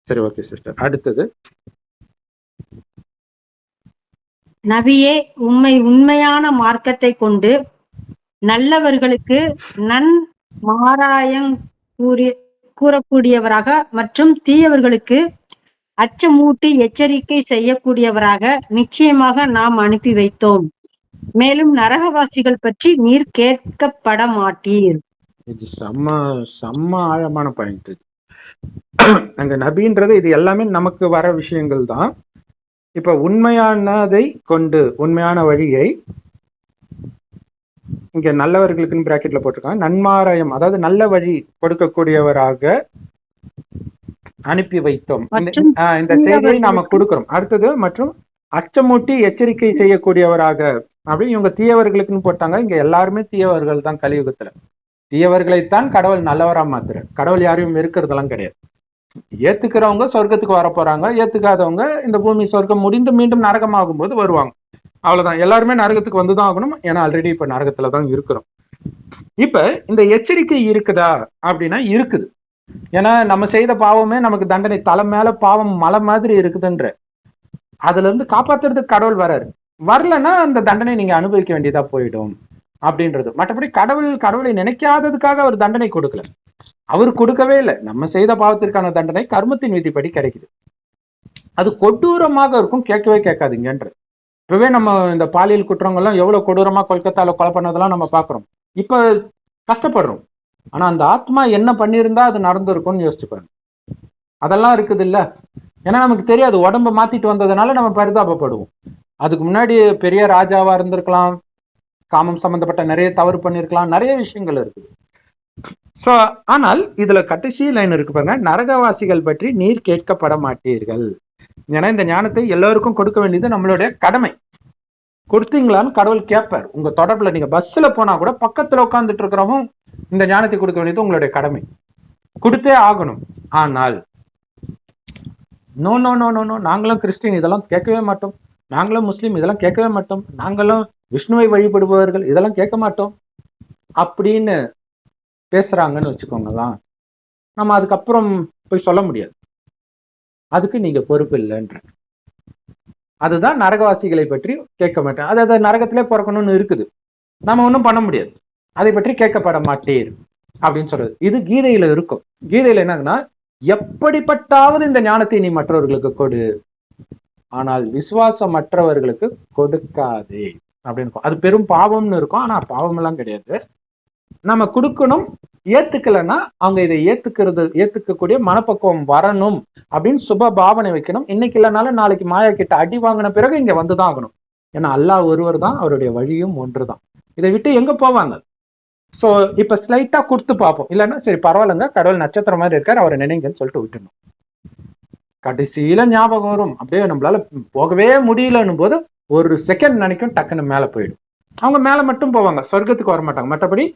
சரி, ஓகே சிஸ்டர். அடுத்தது, நபியே, உண்மையான மார்க்கத்தை கொண்டு நல்லவர்களுக்கு நன்மாராயம் கூறக்கூடியவராக மற்றும் தீயவர்களுக்கு அச்சமூட்டி எச்சரிக்கை செய்யக்கூடியவராக நிச்சயமாக நாம் அனுப்பி வைத்தோம். மேலும் நரகவாசிகள் பற்றி நீர் கேட்கப்பட மாட்டீர். இது செம்ம ஆழமான பாயிண்ட். அங்க நபின்றது இது எல்லாமே நமக்கு வர விஷயங்கள் தான். இப்ப உண்மையானதை கொண்டு, உண்மையான வழியை இங்க நல்லவர்களுக்குன்னு பிராக்கெட்ல போட்டிருக்காங்க. நன்மாராயம், அதாவது நல்ல வழி கொடுக்கக்கூடியவராக அனுப்பி வைத்தோம். இந்த செய்தியை நாம கொடுக்கிறோம். அடுத்தது, மற்றும் அச்சமூட்டி எச்சரிக்கை செய்யக்கூடியவராக. அப்படி இவங்க தீயவர்களுக்குன்னு போட்டாங்க. இங்க எல்லாருமே தீயவர்கள் தான் கலியுகத்துல. தீயவர்களைத்தான் கடவுள் நல்லவரா மாத்துறார். கடவுள் யாரையும் இருக்கிறதெல்லாம் கிடையாது. ஏத்துக்கிறவங்க சொர்க்கத்துக்கு வர போறாங்க, ஏத்துக்காதவங்க இந்த பூமி சொர்க்கம் முடிந்து மீண்டும் நரகமாகும் போது வருவாங்க. அவ்வளவுதான். எல்லாருமே நரகத்துக்கு வந்துதான் ஆகணும். ஏன்னா ஆல்ரெடி இப்ப நரகத்துலதான் இருக்கிறோம். இப்ப இந்த எச்சரிக்கை இருக்குதா அப்படின்னா இருக்குது. ஏன்னா நம்ம செய்த பாவமே நமக்கு தண்டனை, தலை மேல பாவம் மலை மாதிரி இருக்குதுன்ற அதுல இருந்து காப்பாத்துறதுக்கு கடவுள் வராரு. வரலன்னா அந்த தண்டனை நீங்க அனுபவிக்க வேண்டியதா போயிடும் அப்படின்றது. மற்றபடி கடவுளை நினைக்காததுக்காக அவர் தண்டனை கொடுக்கல. அவர் கொடுக்கவே இல்லை. நம்ம செய்த பாவத்திற்கான தண்டனை கர்மத்தின் விதிப்படி கிடைக்குது. அது கொடூரமாக இருக்கும், கேட்கவே கேட்காதீங்கன்ற. இப்பவே நம்ம இந்த பாலியல் குற்றங்கள்லாம் எவ்வளவு கொடூரமா கொல்கத்தால கொலை பண்ணதெல்லாம் நம்ம பாக்குறோம். இப்ப கஷ்டப்படுறோம். ஆனா அந்த ஆத்மா என்ன பண்ணியிருந்தா அது நடந்திருக்கும்னு யோசிச்சு பாருங்க. அதெல்லாம் இருக்குது இல்ல. ஏன்னா நமக்கு தெரியாது, உடம்ப மாத்திட்டு வந்ததுனால நம்ம பரிதாபப்படுவோம். அதுக்கு முன்னாடி பெரிய ராஜாவா இருந்திருக்கலாம், காமம் சம்பந்தப்பட்ட நிறைய தவறு பண்ணிருக்கலாம், நிறைய விஷயங்கள் இருக்குது. சோ ஆனால் இதுல கடைசி லைன் இருக்கு பாருங்க, நரகவாசிகள் பற்றி நீர் கேட்கப்பட மாட்டீர்கள். ஏன்னா இந்த ஞானத்தை எல்லாருக்கும் கொடுக்க வேண்டியது நம்மளுடைய கடமை. கொடுத்தீங்களான்னு கடவுள் கேட்பார். உங்க தொடர்புல நீங்க பஸ்ல போனா கூட பக்கத்துல உட்காந்துட்டு இருக்கிறவங்க இந்த ஞானத்தை கொடுக்க வேண்டியது உங்களுடைய கடமை, கொடுத்தே ஆகணும். ஆனால் no no no no no நாங்களும் கிறிஸ்டின் இதெல்லாம் கேட்கவே மாட்டோம், நாங்களும் முஸ்லீம் இதெல்லாம் கேட்கவே மாட்டோம், நாங்களும் விஷ்ணுவை வழிபடுபவர்கள் இதெல்லாம் கேட்க மாட்டோம் அப்படின்னு பேசுறாங்கன்னு வச்சுக்கோங்கலாம். நம்ம அதுக்கப்புறம் போய் சொல்ல முடியாது, அதுக்கு நீங்க பொறுப்பு இல்லைன்ற. அதுதான் நரகவாசிகளை பற்றி கேட்க மாட்டேன். அதாவது நரகத்திலே பிறக்கணும்னு இருக்குது, நம்ம ஒன்றும் பண்ண முடியாது, அதை பற்றி கேட்கப்பட மாட்டேன் அப்படின்னு சொல்றது. இது கீதையில இருக்கும். கீதையில என்னன்னா, எப்படிப்பட்டாவது இந்த ஞானத்தை நீ மற்றவர்களுக்கு கொடு, ஆனால் விசுவாசம் மற்றவர்களுக்கு கொடுக்காதே அப்படின்னு. அது பெரும் பாவம்னு இருக்கும். ஆனா பாவம் எல்லாம் கிடையாது, நம்ம கொடுக்கணும். ஏத்துக்கலைன்னா அவங்க இதை ஏத்துக்கக்கூடிய மனப்பக்குவம் வரணும் அப்படின்னு சுப பாவனை வைக்கணும். இன்னைக்கு இல்லைனாலும் நாளைக்கு மாயா கிட்ட அடி வாங்கின பிறகு இங்க வந்துதான் ஆகணும். ஏன்னா அல்லாஹ் ஒருவர் தான், அவருடைய வழியும் ஒன்றுதான். இதை விட்டு எங்க போவாங்க? சோ இப்ப ஸ்லைட்டா கொடுத்து பார்ப்போம். இல்லைன்னா சரி பரவாயில்லங்க, கடவுள் நட்சத்திரம் மாதிரி இருக்காரு, அவரை நினைங்கன்னு சொல்லிட்டு விட்டுணும். கடைசியில ஞாபகம் வரும், அப்படியே நம்மளால போகவே முடியலன்னும் போது ஒரு செகண்ட் நினைக்கும், டக்குன்னு மேல போயிடும். அவங்க மேல மட்டும் போவாங்க, சொர்க்கத்துக்கு வர மாட்டாங்க. மற்றபடி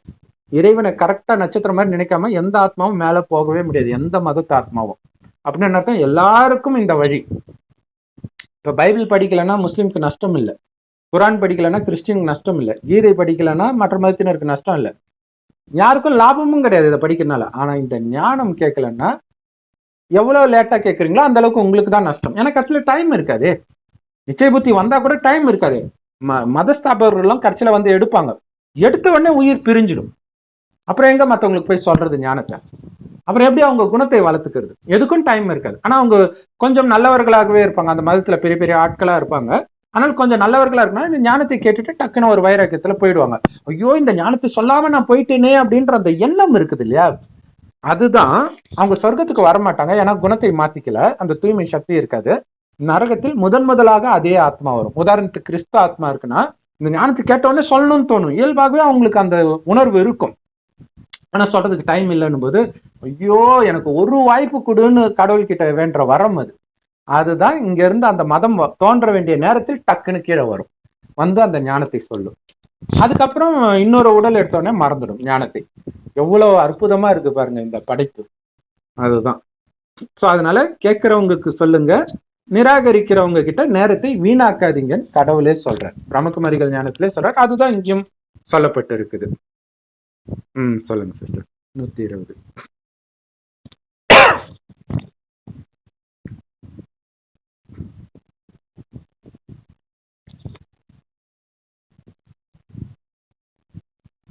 இறைவனை கரெக்டா நட்சத்திரம் மாதிரி நினைக்காம எந்த ஆத்மாவும் மேல போகவே முடியாது, எந்த மதத்து ஆத்மாவும். அப்படின்னு அர்த்தம் எல்லாருக்கும் இந்த வழி. இப்ப பைபிள் படிக்கலைன்னா முஸ்லீமுக்கு நஷ்டம் இல்லை, குரான் படிக்கலைன்னா கிறிஸ்டினுக்கு நஷ்டம் இல்லை, கீதை படிக்கலைன்னா மற்ற மதத்தினருக்கு நஷ்டம் இல்லை, யாருக்கும் லாபமும் கிடையாது இதை படிக்கிறதுனால. ஆனா இந்த ஞானம் கேட்கலன்னா எவ்வளவு லேட்டா கேட்குறீங்களோ அந்த அளவுக்கு உங்களுக்கு தான் நஷ்டம். ஏன்னா கடைசியில டைம் இருக்காது, நிச்சய புத்தி வந்தா கூட டைம் இருக்காது. மதஸ்தாபகர்களும் கடைசியில வந்து எடுப்பாங்க, எடுத்த உடனே உயிர் பிரிஞ்சிடும். அப்புறம் எங்க மற்றவங்களுக்கு போய் சொல்றது ஞானத்தை? அப்புறம் எப்படி அவங்க குணத்தை வளர்த்துக்கிறது? எதுக்கும் டைம் இருக்காது. ஆனா அவங்க கொஞ்சம் நல்லவர்களாகவே இருப்பாங்க, அந்த மதத்துல பெரிய பெரிய ஆட்களா இருப்பாங்க. ஆனால் கொஞ்சம் நல்லவர்களா இருக்கணும், இந்த ஞானத்தை கேட்டுட்டு டக்குன்னு ஒரு வைராக்கியத்துல போயிடுவாங்க. ஐயோ இந்த ஞானத்தை சொல்லாம நான் போயிட்டேனே அப்படின்ற அந்த எண்ணம் இருக்குது இல்லையா, அதுதான் அவங்க சொர்க்கத்துக்கு வரமாட்டாங்க. ஏன்னா குணத்தை மாத்திக்கல, அந்த தூய்மை சக்தி இருக்காது. நரகத்தில் முதலாக அதே ஆத்மா வரும். உதாரணத்துக்கு கிறிஸ்து ஆத்மா இருக்குன்னா இந்த ஞானத்தை கேட்டவுடனே சொல்லணும்னு தோணும், இயல்பாகவே அவங்களுக்கு அந்த உணர்வு இருக்கும். ஆனா சொல்றதுக்கு டைம் இல்லைன்னும் போது ஐயோ எனக்கு ஒரு வாய்ப்பு கொடுன்னு கடவுள் கிட்ட வேண்ட வரம் அது. அதுதான் இங்க இருந்து அந்த மதம் தோன்ற வேண்டிய நேரத்தில் டக்குன்னு கீழே வரும், வந்து அந்த ஞானத்தை சொல்லும். அதுக்கப்புறம் இன்னொரு உடல் எடுத்தோடனே மறந்துடும் ஞானத்தை. எவ்வளவு அற்புதமா இருக்கு பாருங்க இந்த படைப்பு. அதுதான். சோ அதனால கேட்கிறவங்களுக்கு சொல்லுங்க, நிராகரிக்கிறவங்க கிட்ட நேரத்தை வீணாக்காதீங்கன்னு கடவுளே சொல்றார், பிரம்மகுமாரிகள் ஞானத்திலே சொல்றார். அதுதான் இங்கேயும் சொல்லப்பட்டு இருக்குது. சொல்லுங்க சிஸ்டர். 120.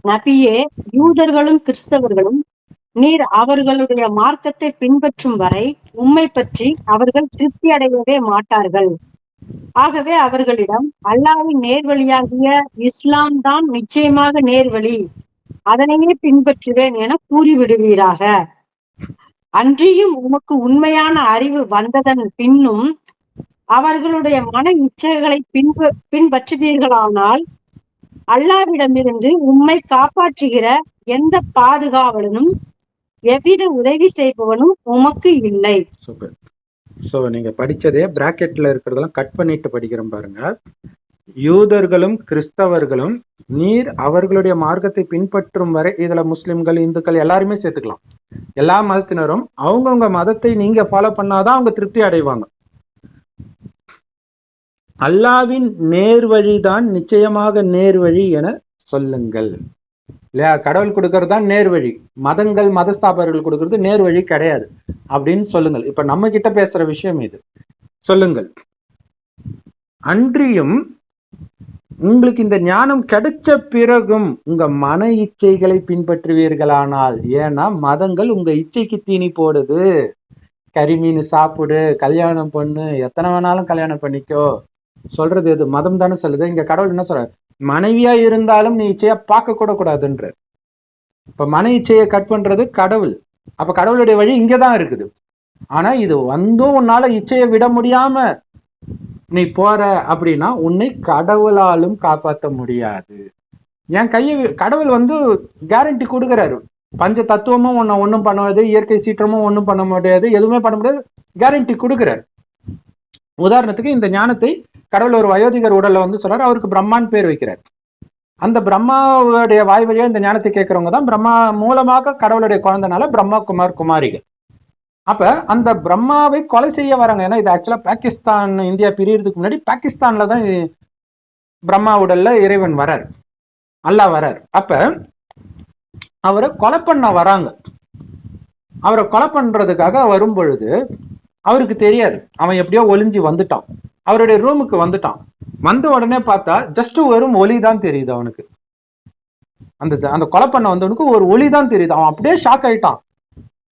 நபியே, யூதர்களும் கிறிஸ்தவர்களும் நீர் அவர்களுடைய மார்க்கத்தை பின்பற்றும் வரை உம்மை பற்றி அவர்கள் திருப்தி அடையவே மாட்டார்கள். ஆகவே அவர்களிடம் அல்லாஹ்வின் நேர்வழியாகிய இஸ்லாம் தான் நிச்சயமாக நேர்வழி, அதனையே பின்பற்றுவேன் என கூறிவிடுவீராக. அன்றியும் உமக்கு உண்மையான அறிவு வந்ததன் பின்னும் அவர்களுடைய மன இச்சைகளை பின்பற்றுவீர்களானால் அல்லாஹ்விடமிருந்து உம்மை காப்பாற்றுகிற எந்த பாதுகாவலனும் எவ்வித உதவி செய்பவனும் உமக்கு இல்லை. சூப்பர். சோ நீங்க படிச்சதே பிராக்கெட்ல இருக்கிறதெல்லாம் கட் பண்ணிட்டு படிக்கிறோம் பாருங்க. யூதர்களும் கிறிஸ்தவர்களும் நீர் அவர்களுடைய மார்க்கத்தை பின்பற்றும் வரை, இதுல முஸ்லிம்கள் இந்துக்கள் எல்லாருமே சேர்த்துக்கலாம், எல்லா மதத்தினரும் அவங்கவுங்க மதத்தை நீங்க ஃபாலோ பண்ணாதான் அவங்க திருப்தி அடைவாங்க. அல்லாவின் நேர்வழிதான் நிச்சயமாக நேர்வழி என சொல்லுங்கள். இல்லையா? கடவுள் கொடுக்கறது தான் நேர்வழி, மதங்கள் மதஸ்தாபர்கள் கொடுக்கறது நேர்வழி கிடையாது அப்படின்னு சொல்லுங்கள். இப்ப நம்ம கிட்ட பேசுற விஷயம் இது. சொல்லுங்கள். அன்றியும் உங்களுக்கு இந்த ஞானம் கிடைச்ச பிறகும் உங்க மன இச்சைகளை பின்பற்றுவீர்களானால், ஏன்னா மதங்கள் உங்க இச்சைக்கு தீனி போடுது. கறிமீன் சாப்பிடு, கல்யாணம் பண்ணு, எத்தனை வேணாலும் கல்யாணம் பண்ணிக்கோ, சொல்றது எது? மதம் தானே சொல்லுது. இங்க கடவுள் என்ன சொல்ற? மனைவியா இருந்தாலும் நீ இச்சையா பார்க்க கூட கூடாதுன்ற. இப்ப மன இச்சையை கட் பண்றது கடவுள். அப்ப கடவுளுடைய வழி இங்கதான் இருக்குது. ஆனா இது வந்தும் உன்னால இச்சையை விட முடியாம நீ போற அப்படின்னா உன்னை கடவுளாலும் காப்பாற்ற முடியாது. என் கையை கடவுள் கேரண்டி கொடுக்குறாரு. பஞ்ச தத்துவமும் உன்னை ஒன்றும் பண்ண முடியாது, இயற்கை சீற்றமும் ஒன்றும் பண்ண முடியாது, எதுவுமே பண்ண முடியாது, கேரண்டி கொடுக்குறாரு. உதாரணத்துக்கு இந்த ஞானத்தை கடவுள் ஒரு வயோதிகர் உடல்ல சொல்றாரு, அவருக்கு பிரம்மான்னு பேர் வைக்கிறார். அந்த பிரம்மாவுடைய வாய் வழியா இந்த ஞானத்தை கேட்கறவங்க தான் பிரம்மா மூலமாக கடவுளுடைய குழந்தைனால பிரம்மா குமார் குமாரிகள். அப்ப அந்த பிரம்மாவை கொலை செய்ய வராங்க. ஏன்னா இது ஆக்சுவலா பாகிஸ்தான் இந்தியா பிரியறதுக்கு முன்னாடி பாகிஸ்தான்ல தான் பிரம்மா உடல்ல இறைவன் வரார், அல்லாஹ் வரார். அப்ப அவரை கொலை பண்ண வராங்க. அவரை கொலை பண்றதுக்காக வரும் பொழுது அவருக்கு தெரியாது, அவன் எப்படியோ ஒளிஞ்சு வந்துட்டான், அவருடைய ரூமுக்கு வந்துட்டான். வந்த உடனே பார்த்தா ஜஸ்ட் வெறும் ஒளி தான் தெரியுது அவனுக்கு. அந்த கொலை பண்ண வந்தவனுக்கு ஒரு ஒளி தான் தெரியுது. அவன் அப்படியே ஷாக் ஆயிட்டான்.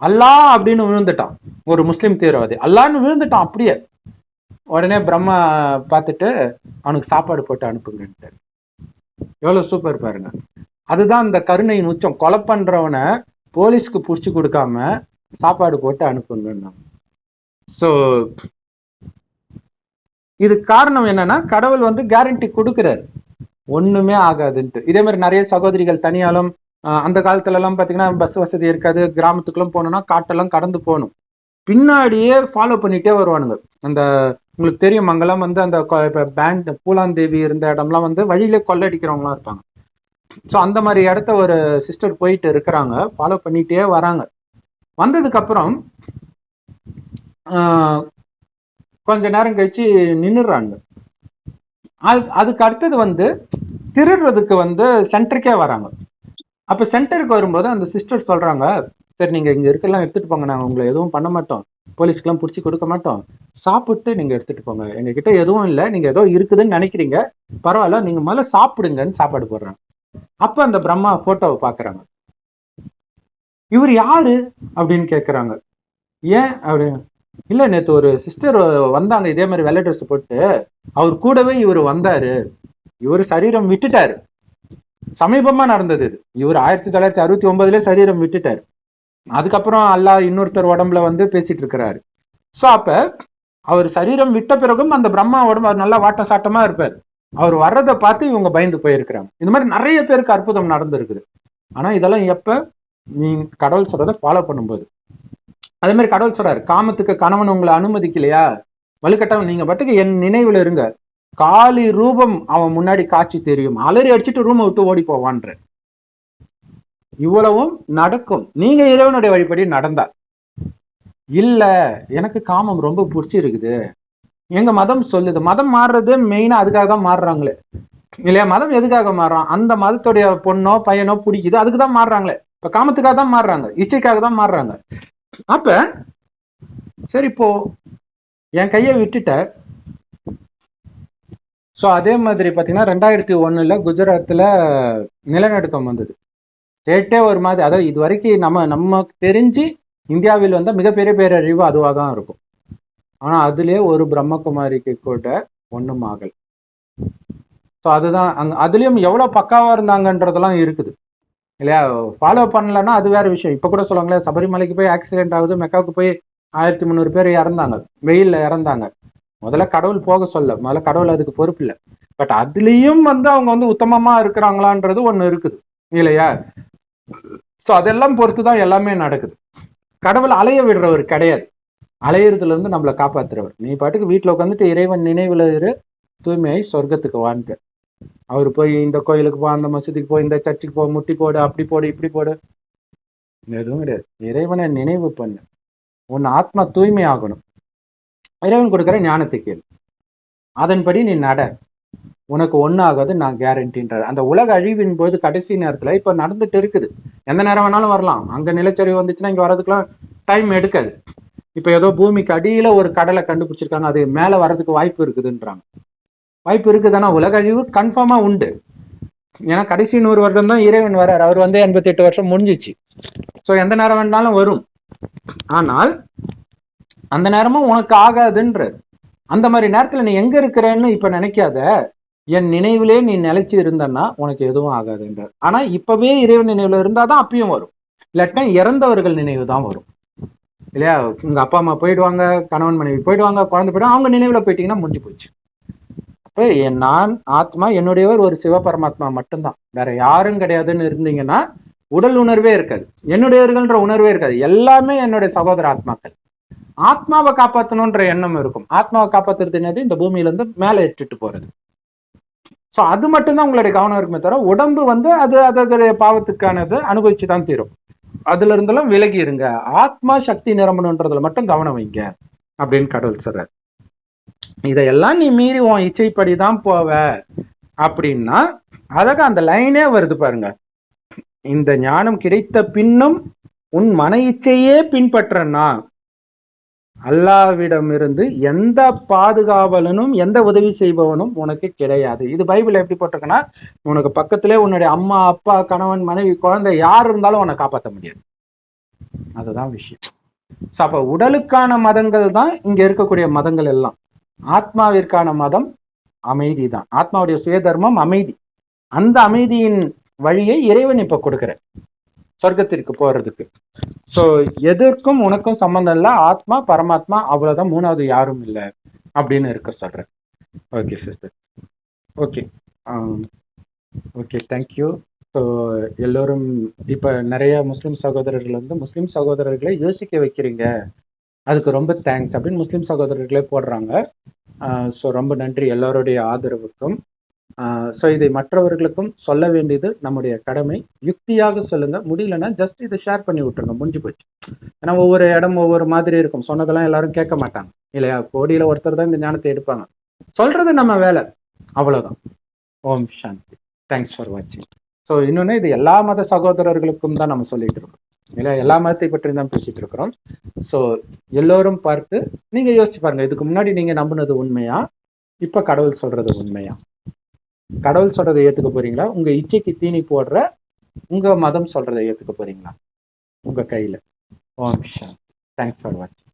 அல்லாஹ் அப்படின்னு விழுந்துட்டான். ஒரு முஸ்லிம் தீவிரவாதி அல்லான்னு விழுந்துட்டான் அப்படியே. உடனே பிரம்மா பார்த்துட்டு அவனுக்கு சாப்பாடு போட்டு அனுப்புங்கன்ட்டு. எவ்வளவு சூப்பர் பாருங்க. அதுதான் இந்த கருணையின் உச்சம். கொலை பண்றவனை போலீஸ்க்கு புடிச்சு கொடுக்காம சாப்பாடு போட்டு அனுப்புங்க. சோ இது காரணம் என்னன்னா கடவுள் கேரண்டி கொடுக்கிறாரு ஒண்ணுமே ஆகாதுன்ட்டு. இதே மாதிரி நிறைய சகோதரிகள் தனியாலும் அந்த காலத்துல எல்லாம் பாத்தீங்கன்னா பஸ் வசதி இருக்காது, கிராமத்துக்குள்ள போகணும்னா காட்டெல்லாம் கடந்து போகணும், பின்னாடியே ஃபாலோ பண்ணிட்டே வருவானுங்க. அந்த உங்களுக்கு தெரியும் அங்கெல்லாம் அந்த பேண்ட் பூலாந்தேவி இருந்த இடம்லாம் வழியிலே கொள்ளடிக்கிறவங்களாம் இருப்பாங்க. ஸோ அந்த மாதிரி இடத்த ஒரு சிஸ்டர் போயிட்டு இருக்கிறாங்க, ஃபாலோ பண்ணிட்டே வராங்க. வந்ததுக்கு அப்புறம் கொஞ்ச நேரம் கழிச்சு நின்றுடுறாங்க. அதுக்கு அடுத்தது திருடுறதுக்கு சென்டருக்கே வராங்க. அப்ப சென்டருக்கு வரும்போது அந்த சிஸ்டர் சொல்றாங்க, சரி நீங்க இங்க இருக்கலாம் எடுத்துட்டு போங்க, நாங்க உங்களை எதுவும் பண்ண மாட்டோம், போலீஸ்க்கெல்லாம் பிடிச்சி கொடுக்க மாட்டோம், சாப்பிட்டு நீங்க எடுத்துட்டு போங்க, எங்க கிட்ட எதுவும் இல்லை, நீங்க ஏதோ இருக்குதுன்னு நினைக்கிறீங்க, பரவாயில்ல, நீங்க முதல்ல சாப்பிடுங்கன்னு சாப்பாடு போடுறாங்க. அப்ப அந்த பிரம்மா போட்டோவை பாக்குறாங்க. இவர் யாரு அப்படின்னு கேக்குறாங்க. ஏன் அப்படி? இல்ல, நேத்து ஒரு சிஸ்டர் வந்தாங்க இதே மாதிரி வெள்ளை ட்ரெஸ் போட்டு, அவர் கூடவே இவர் வந்தாரு, இவர் சரீரம் விட்டுட்டாரு, சமீபமா நடந்தது இது. இவர் 1969 சரீரம் விட்டுட்டாரு. அதுக்கப்புறம் அல்லாஹ் இன்னொருத்தர் உடம்புல பேசிட்டு இருக்கிறாரு. சோ அப்ப அவர் சரீரம் விட்ட பிறகும் அந்த பிரம்மா உடம்பு அவர் நல்லா வாட்ட சாட்டமா இருப்பார். அவர் வர்றதை பார்த்து இவங்க பயந்து போயிருக்கிறாங்க. இந்த மாதிரி நிறைய பேருக்கு அற்புதம் நடந்திருக்குது. ஆனா இதெல்லாம் எப்ப? நீ கடவுள் சொல்றதை ஃபாலோ பண்ணும்போது. அதே மாதிரி கடவுள் சொல்றாரு, காமத்துக்கு கணவன் உங்களை அனுமதிக்கலையா, வலுக்கட்டவன் நீங்க பாட்டுக்கு என் நினைவுல இருங்க, காளி ரூபம் அவன் முன்னாடி காட்சி தெரியும், அலறி அடிச்சுட்டு ரூமை விட்டு ஓடி போவான்ற. இவ்வளவும் நடக்கும் நீங்க இறைவனுடைய வழிபடி நடந்தா. இல்ல, எனக்கு காமம் ரொம்ப பிடிச்சிருக்குது, எங்க மதம் சொல்லுது, மதம் மாறுறது மெயினா அதுக்காக தான் மாறுறாங்களே இல்லையா? மதம் எதுக்காக மாறுறான்? அந்த மதத்துடைய பொண்ணோ பையனோ பிடிக்குது, அதுக்குதான் மாறுறாங்களே. இப்ப காமத்துக்காக தான் மாறுறாங்க, இச்சைக்காக தான் மாறுறாங்க. அப்ப சரி, இப்போ என் கையை விட்டுட்ட. ஸோ அதே மாதிரி பார்த்தீங்கன்னா 2001 குஜராத்தில் நிலநடுக்கம் வந்தது. ஸ்டேட்டே ஒரு மாதிரி, அதாவது இது வரைக்கும் நமக்கு தெரிஞ்சு இந்தியாவில் மிகப்பெரிய பேரழிவு அதுவாக தான் இருக்கும். ஆனால் அதுலேயே ஒரு பிரம்மகுமாரிக்கு கூட ஒன்றும் ஆகலை. ஸோ அதுதான் அதுலேயும் எவ்வளோ பக்காவாக இருந்தாங்கன்றதெல்லாம் இருக்குது இல்லையா? ஃபாலோ பண்ணலன்னா அது வேற விஷயம். இப்போ கூட சொல்லுவாங்களே, சபரிமலைக்கு போய் ஆக்சிடென்ட் ஆகுது, மெக்காவுக்கு போய் 1300 பேர் இறந்தாங்க, வெயில்ல இறந்தாங்க. முதல்ல கடவுள் போக சொல்ல, முதல்ல கடவுள் அதுக்கு பொறுப்பு இல்லை. பட் அதுலயும் அவங்க உத்தமமா இருக்கிறாங்களான்றது ஒண்ணு இருக்குது இல்லையா? சோ அதெல்லாம் பொறுத்துதான் எல்லாமே நடக்குது. கடவுள் அலைய விடுறவர் கிடையாது, அலையிறதுல இருந்து நம்மளை காப்பாத்துறவர். நீ பாட்டுக்கு வீட்டுல உட்காந்துட்டு இறைவன் நினைவுல இரு, தூய்மையாய் சொர்க்கத்துக்கு வாங்க. அவர் போய் இந்த கோயிலுக்கு போ, அந்த மசூதிக்கு போ, இந்த சர்ச்சுக்கு போ, முட்டி போடு, அப்படி போடு, இப்படி போடு, எதுவும் கிடையாது. இறைவனை நினைவு பண்ணு. உன் ஆத்மா தூய்மை ஆகணும். இறைவன் கொடுக்குற ஞானத்தை கேளு, அதன்படி நீ நட, உனக்கு ஒன்றும் ஆகாது, நான் கேரண்டின்றார். அந்த உலக அழிவின் போது கடைசி நேரத்துல இப்ப நடந்துட்டு இருக்குது. எந்த நேரம் வேணாலும் வரலாம். அங்க நிலச்சரிவு வந்துச்சுன்னா இங்க வர்றதுக்குலாம் டைம் எடுக்காது. இப்ப ஏதோ பூமிக்கு அடியில ஒரு கடலை கண்டுபிடிச்சிருக்காங்க, அது மேல வர்றதுக்கு வாய்ப்பு இருக்குதுன்றாங்க. வாய்ப்பு இருக்குதுன்னா உலக அழிவு கன்ஃபார்மா உண்டு. ஏன்னா கடைசி 100 வருடம் தான் இறைவன் வர்றார். அவர் 88 வருஷம் முடிஞ்சிச்சு. ஸோ எந்த நேரம் வேணாலும் வரும். ஆனால் அந்த நேரமும் உனக்கு ஆகாதுன்ற அந்த மாதிரி நேரத்துல நீ எங்க இருக்கிறேன்னு இப்ப நினைக்காத, என் நினைவிலே நீ நிலைச்சு இருந்தன்னா உனக்கு எதுவும் ஆகாதுன்றார். ஆனா இப்பவே இறைவன் நினைவுல இருந்தாதான் அப்பயும் வரும், இல்லாட்டா இறந்தவர்கள் நினைவு தான் வரும் இல்லையா? உங்க அப்பா அம்மா போயிடுவாங்க, கணவன் மனைவி போயிடுவாங்க, குழந்தை போயிடும், அவங்க நினைவுல போயிட்டீங்கன்னா முடிஞ்சு போச்சு. அப்ப நான் ஆத்மா, என்னுடையவர் ஒரு சிவபரமாத்மா மட்டும்தான், வேற யாரும் கிடையாதுன்னு இருந்தீங்கன்னா உடல் உணர்வே இருக்காது, என்னுடையவர்கள்ன்ற உணர்வே இருக்காது. எல்லாமே என்னுடைய சகோதர ஆத்மாக்கள். ஆத்மாவை காப்பாற்றணும்ன்ற எண்ணம் இருக்கும். ஆத்மாவை காப்பாத்துறது என்னது? இந்த பூமியில இருந்து மேலே எட்டுட்டு போறது. ஸோ அது மட்டும்தான் உங்களுடைய கவனம் இருக்குமே தவிர, உடம்பு அது அதோடைய பாவத்துக்கானது அனுபவிச்சுதான் தீரும். அதுல இருந்தெல்லாம் விலகி இருங்க. ஆத்மா சக்தி நிரம்பணுன்றதுல மட்டும் கவனம் வைங்க அப்படின்னு கடவுள் சொல்றாரு. இதையெல்லாம் நீ மீறி உன் இச்சைப்படிதான் போவ அப்படின்னா அழகா அந்த லைனே வருது பாருங்க. இந்த ஞானம் கிடைத்த பின்னும் உன் மன இச்சையே பின்பற்றனா அல்லாவிடமிருந்து எந்த பாதுகாவலனும் எந்த உதவி செய்பவனும் உனக்கு கிடையாது. இது பைபிள் எப்படி போட்டிருக்குன்னா, உனக்கு பக்கத்திலே உன்னுடைய அம்மா, அப்பா, கணவன், மனைவி, குழந்தை யார் இருந்தாலும் உன்னை காப்பாற்ற முடியாது. அதுதான் விஷயம். அப்ப உடலுக்கான மதங்கள் தான் இங்க இருக்கக்கூடிய மதங்கள் எல்லாம். ஆத்மாவிற்கான மதம் அமைதி தான். ஆத்மாவுடைய சுயதர்மம் அமைதி. அந்த அமைதியின் வழியை இறைவன் இப்ப கொடுக்கிற சொர்க்கத்திற்கு போறதுக்கு. சோ எதற்கும் உனக்கும் சம்பந்தம் இல்லை. ஆத்மா பரமாத்மா அவ்வளவுதான், மூணாவது யாரும் இல்லை அப்படின்னு இருக்க சொல்றேன். Okay sister. Okay okay, thank you. So எல்லோரும் இப்ப நிறைய முஸ்லிம் சகோதரர்கள் முஸ்லிம் சகோதரர்களை யோசிக்க வைக்கிறீங்க, அதுக்கு ரொம்ப தேங்க்ஸ் அப்படின்னு முஸ்லிம் சகோதரர்களே போடுறாங்க. ஸோ ரொம்ப நன்றி எல்லாருடைய ஆதரவுக்கும். ஸோ இதை மற்றவர்களுக்கும் சொல்ல வேண்டியது நம்முடைய கடமை. யுக்தியாக சொல்லுங்க, முடியலன்னா ஜஸ்ட் இதை ஷேர் பண்ணி விட்டுருங்க, முடிஞ்சு போச்சு. ஏன்னா ஒவ்வொரு இடம் ஒவ்வொரு மாதிரி இருக்கும், சொன்னதெல்லாம் எல்லாரும் கேட்க மாட்டாங்க இல்லையா? கோடியில ஒருத்தர் தான் இந்த ஞானத்தை எடுப்பாங்க. சொல்றது நம்ம வேலை, அவ்வளவுதான். ஓம் சாந்தி. தேங்க்ஸ் ஃபார் வாட்சிங். ஸோ இன்னொன்னு, இது எல்லா மத சகோதரர்களுக்கும் தான் நம்ம சொல்லிட்டு இருக்கோம் இல்லையா? எல்லா மதத்தை பற்றி தான் பேசிட்டு இருக்கிறோம். ஸோ எல்லோரும் பார்த்து நீங்க யோசிச்சு பாருங்க, இதுக்கு முன்னாடி நீங்க நம்பினது உண்மையா, இப்ப கடவுள் சொல்றது உண்மையா? கடவுள் சொல்றதை ஏத்துக்க போறீங்களா? உங்க இச்சைக்கு தீனி போடுற உங்க மதம் சொல்றதை ஏத்துக்க போறீங்களா? உங்க கையில. ஓம் சாந்தி. தேங்க்ஸ் ஃபார் வாட்சிங்.